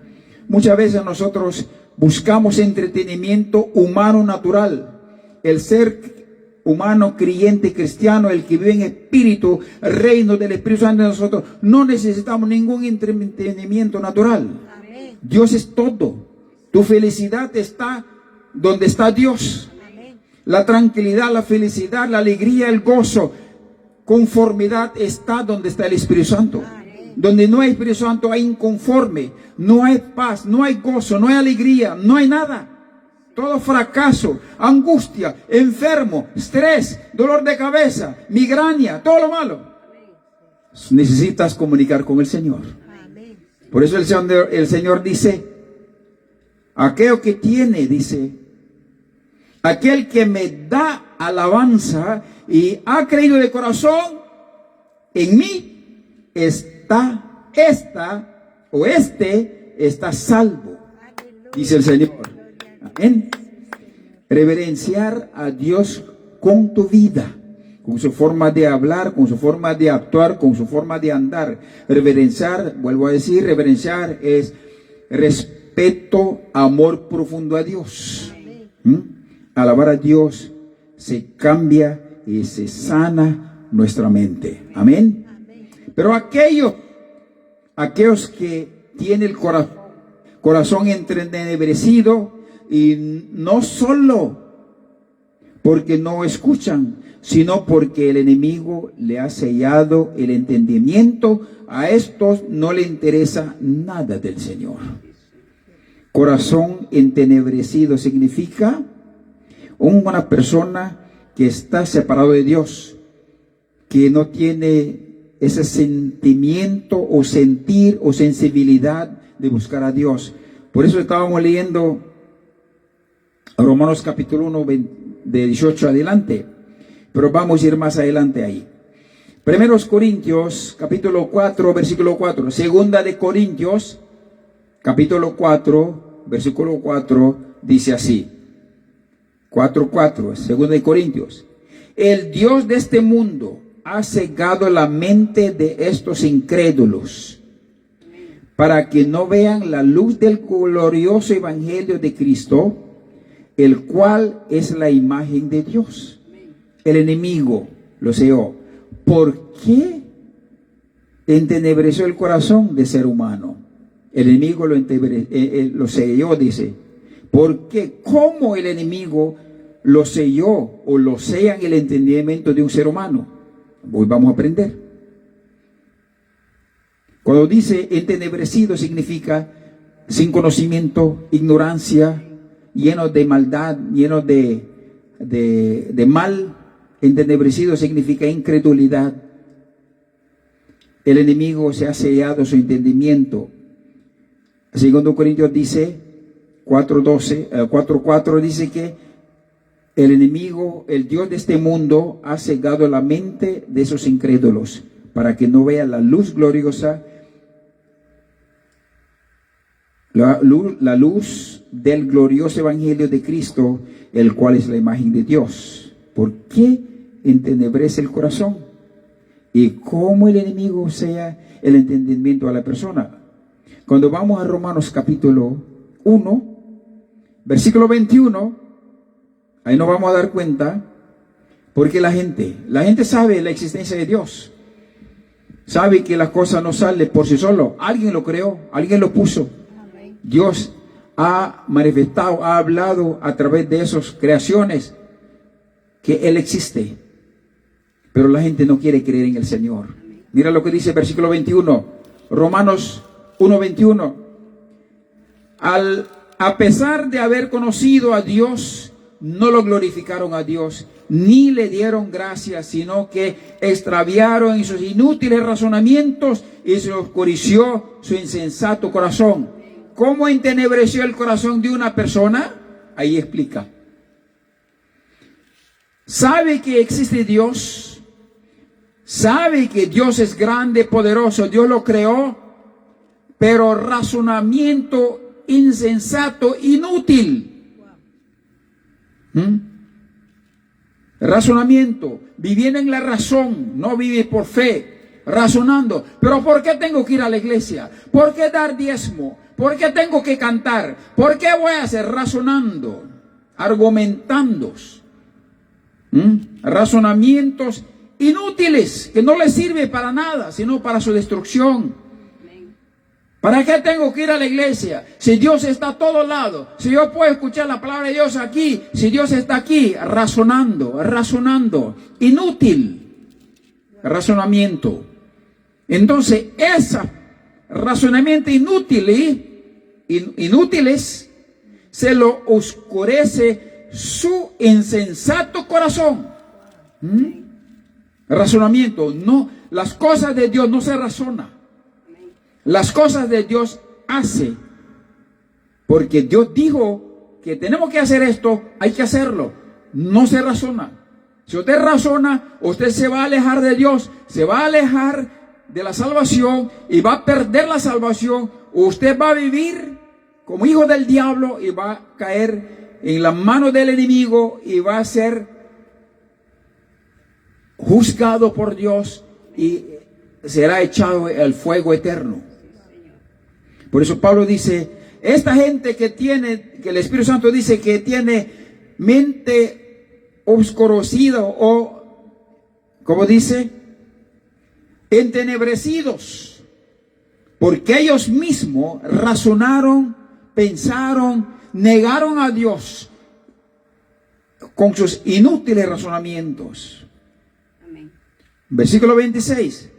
Muchas veces nosotros buscamos entretenimiento humano natural. El ser humano, creyente, cristiano, el que vive en espíritu, reino del Espíritu Santo de nosotros, no necesitamos ningún entretenimiento natural. Amén. Dios es todo. Tu felicidad está donde está Dios. Amén. La tranquilidad, la felicidad, la alegría, el gozo, conformidad está donde está el Espíritu Santo. Amén. Donde no hay Espíritu Santo hay inconforme, no hay paz, no hay gozo, no hay alegría, no hay nada. Todo fracaso, angustia, enfermo, estrés, dolor de cabeza, migraña, todo lo malo. Necesitas comunicar con el Señor. Amén. Por eso el Señor dice, aquello que tiene, dice, aquel que me da alabanza y ha creído de corazón, en mí está esta o este está salvo, dice el Señor. Amén. Reverenciar a Dios con tu vida, con su forma de hablar, con su forma de actuar, con su forma de andar. Reverenciar, vuelvo a decir, reverenciar es respeto, amor profundo a Dios. Alabar a Dios se cambia y se sana nuestra mente. Amén. Pero aquellos que tienen el corazón entenebrecido, y no solo porque no escuchan, sino porque el enemigo le ha sellado el entendimiento, a estos no le interesa nada del Señor. Corazón entenebrecido significa una persona que está separado de Dios, que no tiene ese sentimiento o sentir o sensibilidad de buscar a Dios. Por eso estábamos leyendo Romanos capítulo 1, de 18 adelante, pero vamos a ir más adelante ahí. Primeros Corintios, capítulo 4, versículo 4. Segunda de Corintios, capítulo 4, versículo 4, dice así. 4:4, segunda de Corintios. El Dios de este mundo ha cegado la mente de estos incrédulos, para que no vean la luz del glorioso evangelio de Cristo, el cual es la imagen de Dios. El enemigo lo cegó. ¿Por qué entenebreció el corazón de ser humano? El enemigo lo selló, dice. ¿Por qué? ¿Cómo el enemigo lo selló o lo sella en el entendimiento de un ser humano? Hoy vamos a aprender. Cuando dice entenebrecido significa sin conocimiento, ignorancia, lleno de maldad, lleno de mal. Entenebrecido significa incredulidad. El enemigo se ha sellado su entendimiento. Segundo Corintios dice 4:4 dice que el enemigo, el Dios de este mundo, ha cegado la mente de esos incrédulos para que no vean la luz gloriosa, la luz del glorioso evangelio de Cristo, el cual es la imagen de Dios. ¿Por qué entenebrece el corazón? ¿Y cómo el enemigo sea el entendimiento a la persona? Cuando vamos a Romanos capítulo 1, versículo 21, ahí nos vamos a dar cuenta, porque la gente sabe la existencia de Dios, sabe que las cosas no salen por sí solo. Alguien lo creó, alguien lo puso. Dios ha manifestado, ha hablado a través de esas creaciones que Él existe, pero la gente no quiere creer en el Señor. Mira lo que dice el versículo 21, Romanos 1:21. A pesar de haber conocido a Dios, no lo glorificaron a Dios, ni le dieron gracias, sino que extraviaron en sus inútiles razonamientos y se oscureció su insensato corazón. ¿Cómo entenebreció el corazón de una persona? Ahí explica. Sabe que existe Dios, sabe que Dios es grande, poderoso, Dios lo creó, pero razonamiento insensato, inútil. Razonamiento, viviendo en la razón, no vive por fe, razonando. Pero ¿por qué tengo que ir a la iglesia? ¿Por qué dar diezmo? ¿Por qué tengo que cantar? ¿Por qué voy a hacer? Razonando, argumentando. Razonamientos inútiles que no les sirve para nada, sino para su destrucción. ¿Para qué tengo que ir a la iglesia? Si Dios está a todos lados, si yo puedo escuchar la palabra de Dios aquí, si Dios está aquí, razonando, inútil, razonamiento. Entonces, ese razonamiento inútiles se lo oscurece su insensato corazón. Razonamiento, no, las cosas de Dios no se razona. Las cosas de Dios hace, porque Dios dijo que tenemos que hacer esto, hay que hacerlo. No se razona. Si usted razona, usted se va a alejar de Dios, se va a alejar de la salvación y va a perder la salvación. Usted va a vivir como hijo del diablo y va a caer en las manos del enemigo y va a ser juzgado por Dios y será echado al fuego eterno. Por eso Pablo dice, esta gente que el Espíritu Santo dice que tiene mente obscurecida o, como dice, entenebrecidos, porque ellos mismos razonaron, pensaron, negaron a Dios con sus inútiles razonamientos. Amén. Versículo 26.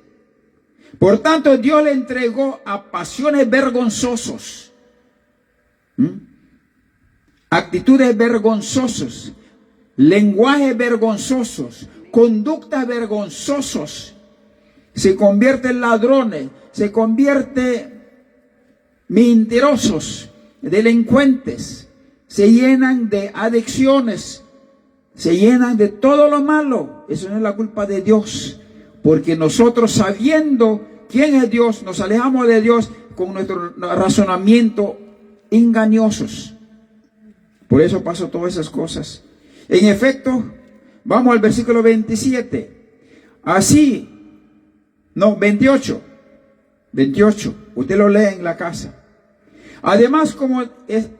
Por tanto, Dios le entregó a pasiones vergonzosas, actitudes vergonzosas, lenguajes vergonzosos, conductas vergonzosas. Se convierte en ladrones, se convierte mentirosos, delincuentes, se llenan de adicciones, se llenan de todo lo malo. Eso no es la culpa de Dios, porque nosotros, sabiendo quién es Dios, nos alejamos de Dios con nuestro razonamiento engañosos. Por eso pasó todas esas cosas. En efecto, vamos al versículo 27. Así, no, 28. 28. Usted lo lee en la casa. Además, como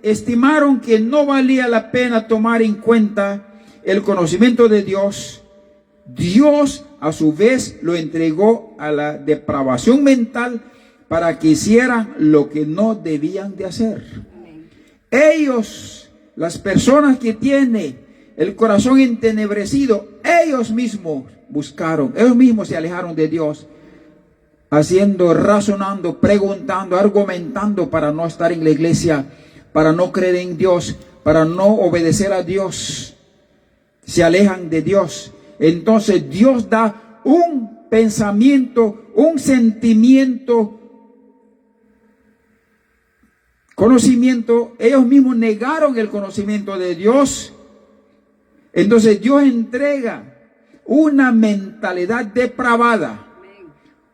estimaron que no valía la pena tomar en cuenta el conocimiento de Dios, Dios a su vez lo entregó a la depravación mental para que hicieran lo que no debían de hacer. Ellos, las personas que tienen el corazón entenebrecido, ellos mismos buscaron, ellos mismos se alejaron de Dios, haciendo, razonando, preguntando, argumentando para no estar en la iglesia, para no creer en Dios, para no obedecer a Dios. Se alejan de Dios. Entonces Dios da un pensamiento, un sentimiento, conocimiento. Ellos mismos negaron el conocimiento de Dios. Entonces Dios entrega una mentalidad depravada,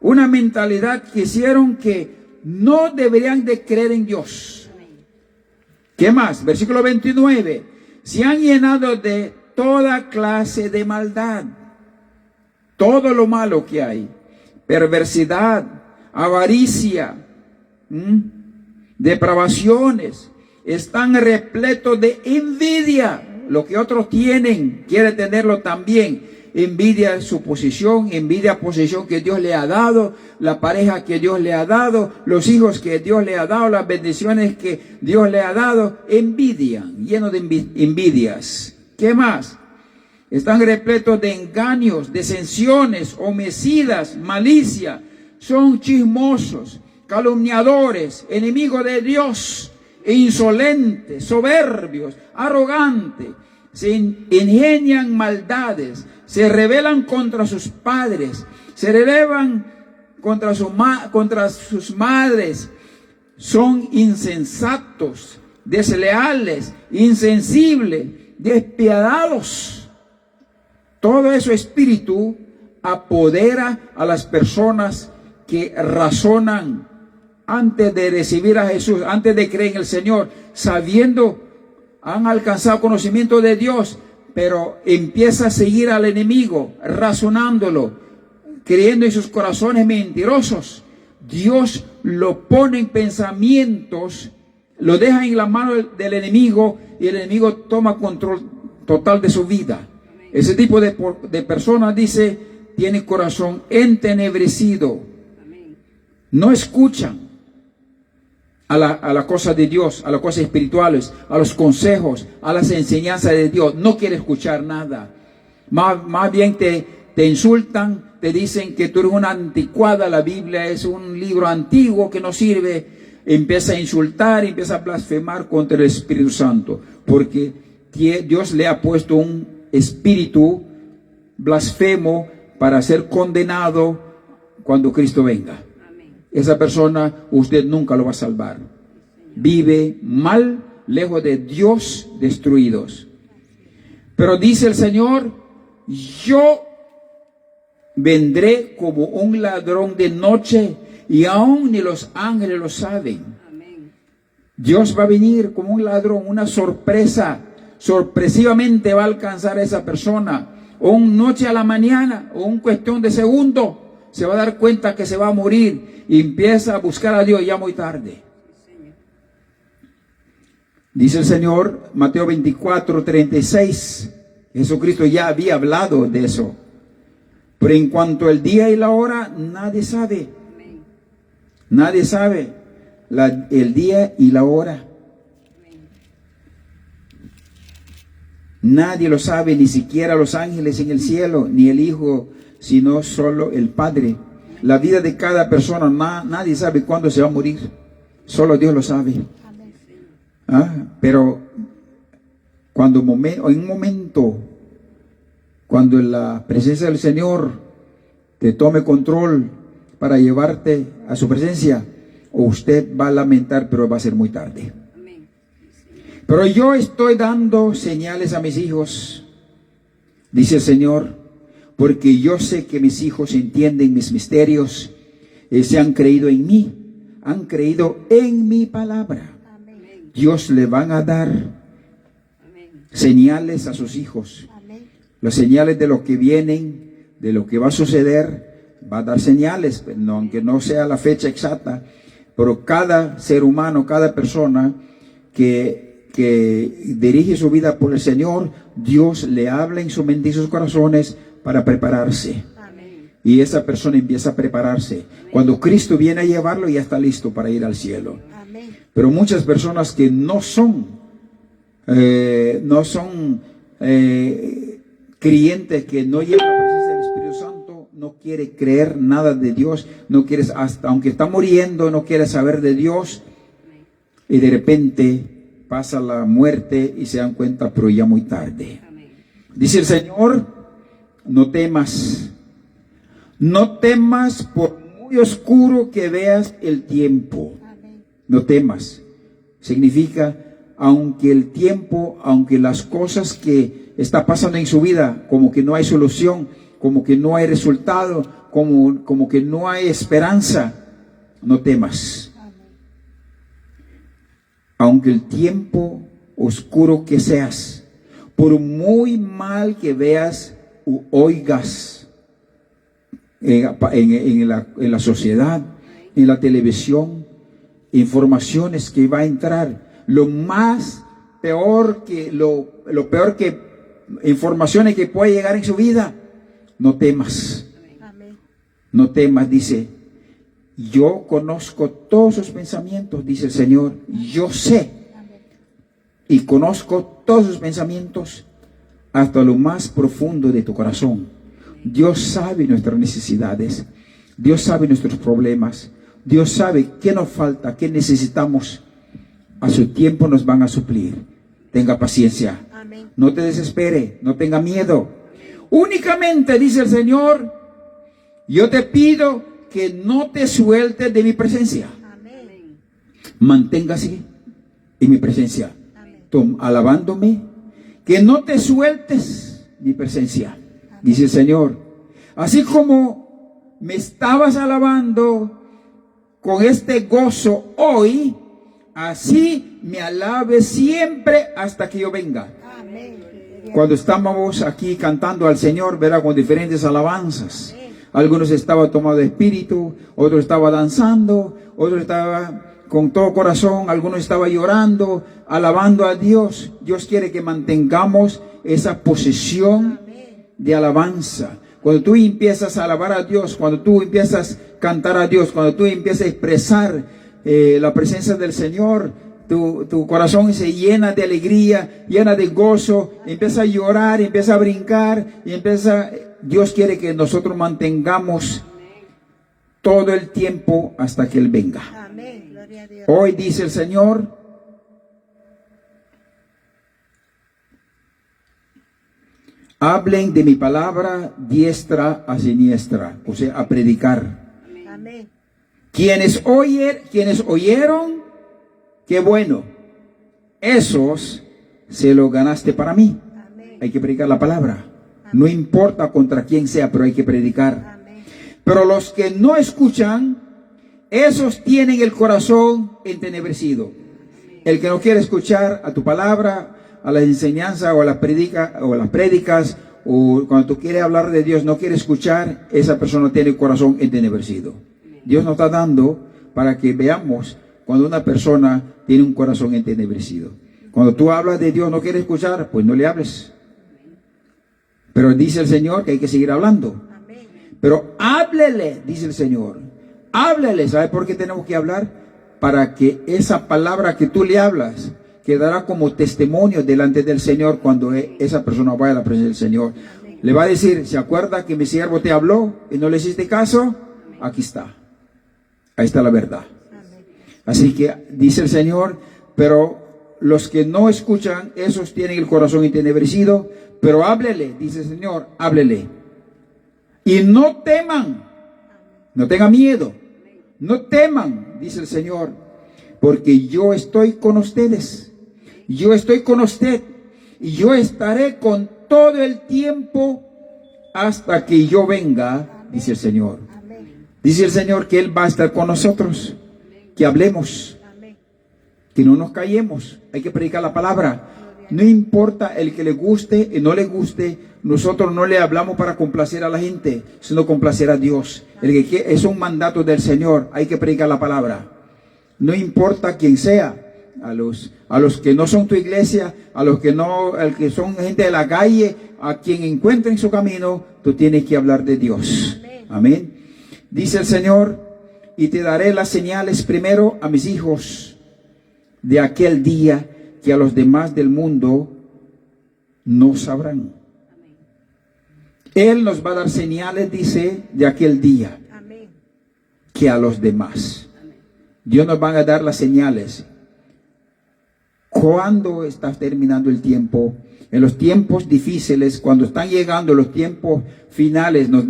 una mentalidad que hicieron que no deberían de creer en Dios. ¿Qué más? Versículo 29. Se han llenado de toda clase de maldad, todo lo malo que hay, perversidad, avaricia, depravaciones, están repletos de envidia. Lo que otros tienen, quiere tenerlo también. Envidia su posición, envidia posición que Dios le ha dado, la pareja que Dios le ha dado, los hijos que Dios le ha dado, las bendiciones que Dios le ha dado. Envidian, llenos de envidias. ¿Qué más? Están repletos de engaños, disensiones, homicidas, malicia. Son chismosos, calumniadores, enemigos de Dios, insolentes, soberbios, arrogantes. Se ingenian maldades, se rebelan contra sus padres, se rebelan contra sus madres. Son insensatos, desleales, insensibles, despiadados. Todo ese espíritu apodera a las personas que razonan antes de recibir a Jesús, antes de creer en el Señor, sabiendo, han alcanzado conocimiento de Dios, pero empieza a seguir al enemigo, razonándolo, creyendo en sus corazones mentirosos. Dios lo pone en pensamientos, lo deja en la mano del enemigo y el enemigo toma control total de su vida. Ese tipo de personas, dice, tiene corazón entenebrecido. No escuchan a la cosa de Dios, a las cosas espirituales, a los consejos, a las enseñanzas de Dios. No quiere escuchar nada. Más bien te insultan, te dicen que tú eres una anticuada, la Biblia es un libro antiguo que no sirve. Empieza a insultar, empieza a blasfemar contra el Espíritu Santo, porque Dios le ha puesto un espíritu blasfemo para ser condenado cuando Cristo venga. Esa persona usted nunca lo va a salvar. Vive mal, lejos de Dios, destruidos. Pero dice el Señor, yo vendré como un ladrón de noche y aún ni los ángeles lo saben. Amén. Dios va a venir como un ladrón, una sorpresa, sorpresivamente va a alcanzar a esa persona, o un noche a la mañana, o un cuestión de segundo, se va a dar cuenta que se va a morir y empieza a buscar a Dios ya muy tarde. Dice el Señor, Mateo 24:36, Jesucristo ya había hablado de eso. Pero en cuanto al día y la hora, nadie sabe. Amén. Nadie sabe el día y la hora. Nadie lo sabe, ni siquiera los ángeles en el cielo, ni el Hijo, sino solo el Padre. La vida de cada persona, nadie sabe cuándo se va a morir. Solo Dios lo sabe. Pero cuando en un momento, cuando la presencia del Señor te tome control para llevarte a su presencia, usted va a lamentar, pero va a ser muy tarde. Amén. Pero yo estoy dando señales a mis hijos, dice el Señor, porque yo sé que mis hijos entienden mis misterios, se han creído en mí, han creído en mi palabra. Amén. Dios le van a dar Amén. señales a sus hijos. Amén. Las señales de lo que vienen, de lo que va a suceder, va a dar señales, no, aunque no sea la fecha exacta, pero cada ser humano, cada persona que dirige su vida por el Señor, Dios le habla en sus bendizos corazones para prepararse. Amén. Y esa persona empieza a prepararse. Cuando Cristo viene a llevarlo, ya está listo para ir al cielo. Amén. Pero muchas personas que no son creyentes, que no llevan la presencia del Espíritu Santo, no quiere creer nada de Dios, no quiere, hasta aunque está muriendo, no quiere saber de Dios, y de repente pasa la muerte y se dan cuenta, pero ya muy tarde. Amén. Dice el Señor, no temas por muy oscuro que veas el tiempo. Amén. No temas. Significa, aunque el tiempo, aunque las cosas que está pasando en su vida, como que no hay solución, como que no hay resultado, como que no hay esperanza, no temas. Amén. Aunque el tiempo oscuro que seas, por muy mal que veas u oigas en la sociedad, en la televisión, informaciones que va a entrar, lo peor que informaciones que puede llegar en su vida, no temas. Amén. No temas, dice, yo conozco todos sus pensamientos, dice el Señor, yo sé Amén. y conozco todos sus pensamientos hasta lo más profundo de tu corazón. Dios sabe nuestras necesidades, Dios sabe nuestros problemas, Dios sabe qué nos falta, qué necesitamos. A su tiempo nos van a suplir. Tenga paciencia, Amén. no te desespere, no tenga miedo. Únicamente, dice el Señor, yo te pido que no te sueltes de mi presencia. Amén. Manténgase en mi presencia, Amén. alabándome, que no te sueltes mi presencia, dice el Señor. Así como me estabas alabando con este gozo hoy, así me alabes siempre hasta que yo venga. Amén. Cuando estábamos aquí cantando al Señor, verá, con diferentes alabanzas. Algunos estaban tomados de espíritu, otros estaban danzando, otros estaban con todo corazón, algunos estaban llorando, alabando a Dios. Dios quiere que mantengamos esa posición de alabanza. Cuando tú empiezas a alabar a Dios, cuando tú empiezas a cantar a Dios, cuando tú empiezas a expresar la presencia del Señor, tu corazón se llena de alegría, llena de gozo, empieza a llorar, empieza a brincar, y Dios quiere que nosotros mantengamos todo el tiempo hasta que Él venga. Amén. Gloria a Dios. Hoy dice el Señor, hablen de mi palabra diestra a siniestra, o sea, a predicar. Amén. Quienes oyeron, qué bueno, esos se lo ganaste para mí. Amén. Hay que predicar la palabra. No importa contra quién sea, pero hay que predicar. Amén. Pero los que no escuchan, esos tienen el corazón entenebrecido. El que no quiere escuchar a tu palabra, a la enseñanza o a las prédicas, o cuando tú quieres hablar de Dios, no quiere escuchar, esa persona tiene el corazón entenebrecido. Dios nos está dando para que veamos cuando una persona tiene un corazón entenebrecido. Cuando tú hablas de Dios, no quiere escuchar, pues no le hables. Pero dice el Señor que hay que seguir hablando. Amén. Pero háblele, dice el Señor. Háblele. ¿Sabe por qué tenemos que hablar? Para que esa palabra que tú le hablas quedará como testimonio delante del Señor cuando esa persona vaya a la presencia del Señor. Le va a decir, ¿se acuerda que mi siervo te habló y no le hiciste caso? Aquí está. Ahí está la verdad. Amén. Así que dice el Señor, pero los que no escuchan, esos tienen el corazón entenebrecido, pero háblele, dice el Señor, háblele. Y no teman, no tengan miedo, no teman, dice el Señor, porque yo estoy con ustedes, yo estoy con usted, y yo estaré con todo el tiempo hasta que yo venga, dice el Señor. Amén. Dice el Señor que Él va a estar con nosotros, que hablemos, Amén. que no nos callemos, hay que predicar la palabra. No importa el que le guste y no le guste, nosotros no le hablamos para complacer a la gente, sino complacer a Dios. Es un mandato del Señor, hay que predicar la palabra. No importa quién sea, a los que no son tu iglesia, a los que no, al que son gente de la calle, a quien encuentre en su camino, tú tienes que hablar de Dios. Amén. Dice el Señor, y te daré las señales primero a mis hijos de aquel día que a los demás del mundo no sabrán. Él nos va a dar señales, dice, de aquel día Amén. que a los demás. Dios nos va a dar las señales. Cuando está terminando el tiempo, en los tiempos difíciles, cuando están llegando los tiempos finales, nos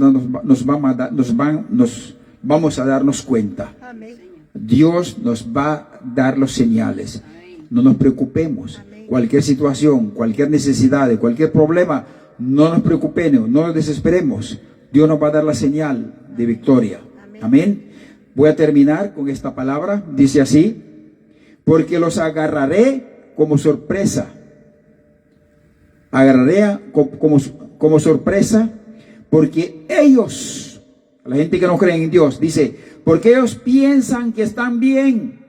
vamos a darnos cuenta. Amén. Dios nos va a dar los señales. No nos preocupemos. Amén. Cualquier situación, cualquier necesidad, cualquier problema, no nos preocupemos, no nos desesperemos. Dios nos va a dar la señal de victoria. Amén. Amén. Voy a terminar con esta palabra. Dice así: porque los agarraré como sorpresa. Agarraré como sorpresa, porque ellos, la gente que no cree en Dios, dice, porque ellos piensan que están bien,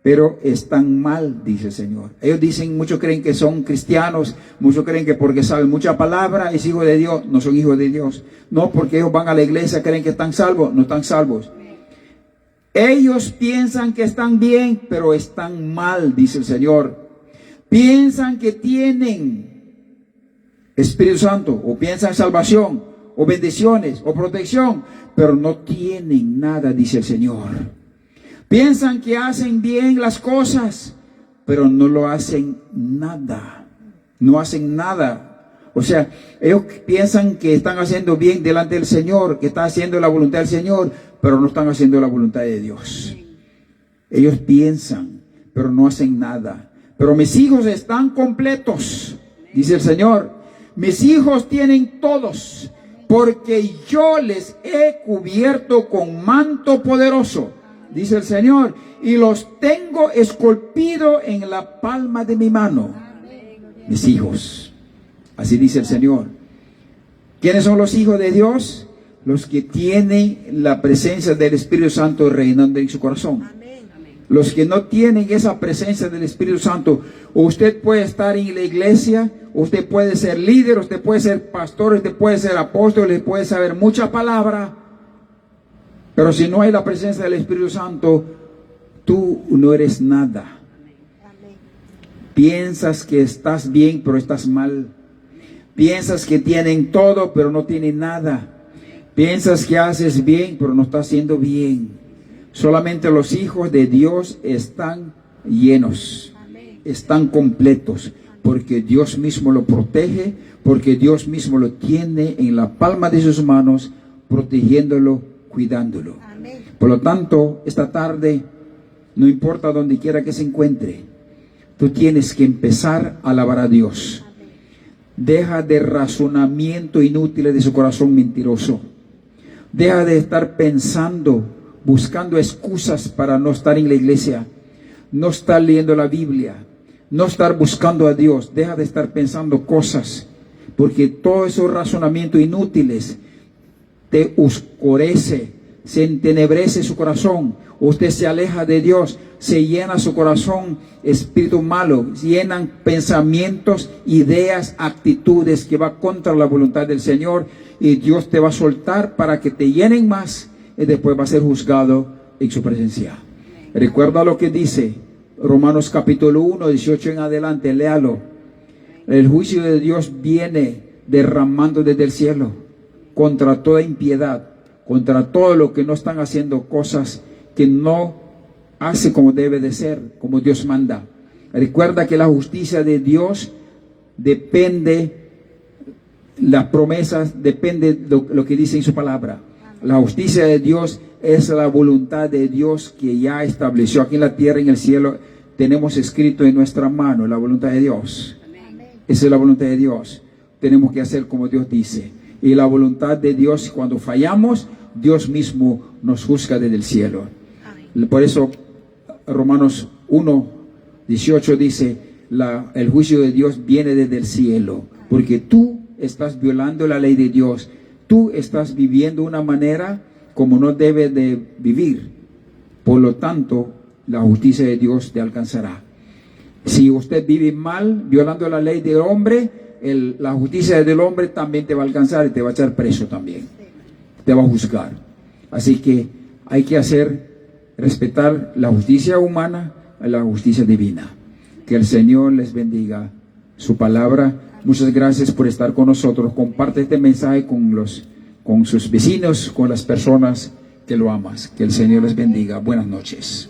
pero están mal, dice el Señor. Ellos dicen, muchos creen que son cristianos, muchos creen que porque saben mucha palabra es hijo de Dios, no son hijos de Dios. No, porque ellos van a la iglesia, creen que están salvos, no están salvos. Ellos piensan que están bien, pero están mal, dice el Señor. Piensan que tienen Espíritu Santo, o piensan salvación, o bendiciones, o protección, pero no tienen nada, dice el Señor. Piensan que hacen bien las cosas, pero no lo hacen nada. No hacen nada. O sea, ellos piensan que están haciendo bien delante del Señor, que están haciendo la voluntad del Señor, pero no están haciendo la voluntad de Dios. Ellos piensan, pero no hacen nada. Pero mis hijos están completos, dice el Señor. Mis hijos tienen todos, porque yo les he cubierto con manto poderoso, dice el Señor, y los tengo esculpido en la palma de mi mano. Mis hijos, así dice el Señor. ¿Quiénes son los hijos de Dios? Los que tienen la presencia del Espíritu Santo reinando en su corazón. Amén. Los que no tienen esa presencia del Espíritu Santo, usted puede estar en la iglesia, usted puede ser líder, usted puede ser pastor, usted puede ser apóstol, usted puede saber mucha palabra, pero si no hay la presencia del Espíritu Santo, tú no eres nada. Amén. Piensas que estás bien, pero estás mal. Piensas que tienen todo, pero no tienen nada. Piensas que haces bien, pero no estás haciendo bien. Solamente los hijos de Dios están llenos, están completos, porque Dios mismo lo protege, porque Dios mismo lo tiene en la palma de sus manos, protegiéndolo, cuidándolo. Amén. Por lo tanto, esta tarde, no importa donde quiera que se encuentre, tú tienes que empezar a alabar a Dios. Deja de razonamiento inútil de su corazón mentiroso. Deja de estar pensando, buscando excusas para no estar en la iglesia, no estar leyendo la Biblia, no estar buscando a Dios. Deja de estar pensando cosas, porque todos esos razonamientos inútiles te oscurece, se entenebrece su corazón. Usted se aleja de Dios, se llena su corazón espíritu malo, llenan pensamientos, ideas, actitudes que va contra la voluntad del Señor, y Dios te va a soltar para que te llenen más, y después va a ser juzgado en su presencia. Recuerda lo que dice Romanos capítulo 1, 18 en adelante, léalo. El juicio de Dios viene derramando desde el cielo contra toda impiedad, contra todo lo que no están haciendo cosas que no hace como debe de ser, como Dios manda. Recuerda que la justicia de Dios depende, las promesas depende de lo que dice en su palabra. La justicia de Dios es la voluntad de Dios que ya estableció aquí en la tierra y en el cielo. Tenemos escrito en nuestra mano la voluntad de Dios. Esa es la voluntad de Dios. Tenemos que hacer como Dios dice. Y la voluntad de Dios, cuando fallamos, Dios mismo nos juzga desde el cielo. Por eso Romanos 1, 18 dice, el juicio de Dios viene desde el cielo, porque tú estás violando la ley de Dios. Tú estás viviendo una manera como no debe de vivir. Por lo tanto, la justicia de Dios te alcanzará. Si usted vive mal, violando la ley del hombre, la justicia del hombre también te va a alcanzar y te va a echar preso también. Te va a juzgar. Así que hay que respetar la justicia humana a la justicia divina. Que el Señor les bendiga su palabra. Muchas gracias por estar con nosotros. Comparte este mensaje con sus vecinos, con las personas que lo amas. Que el Señor les bendiga. Buenas noches.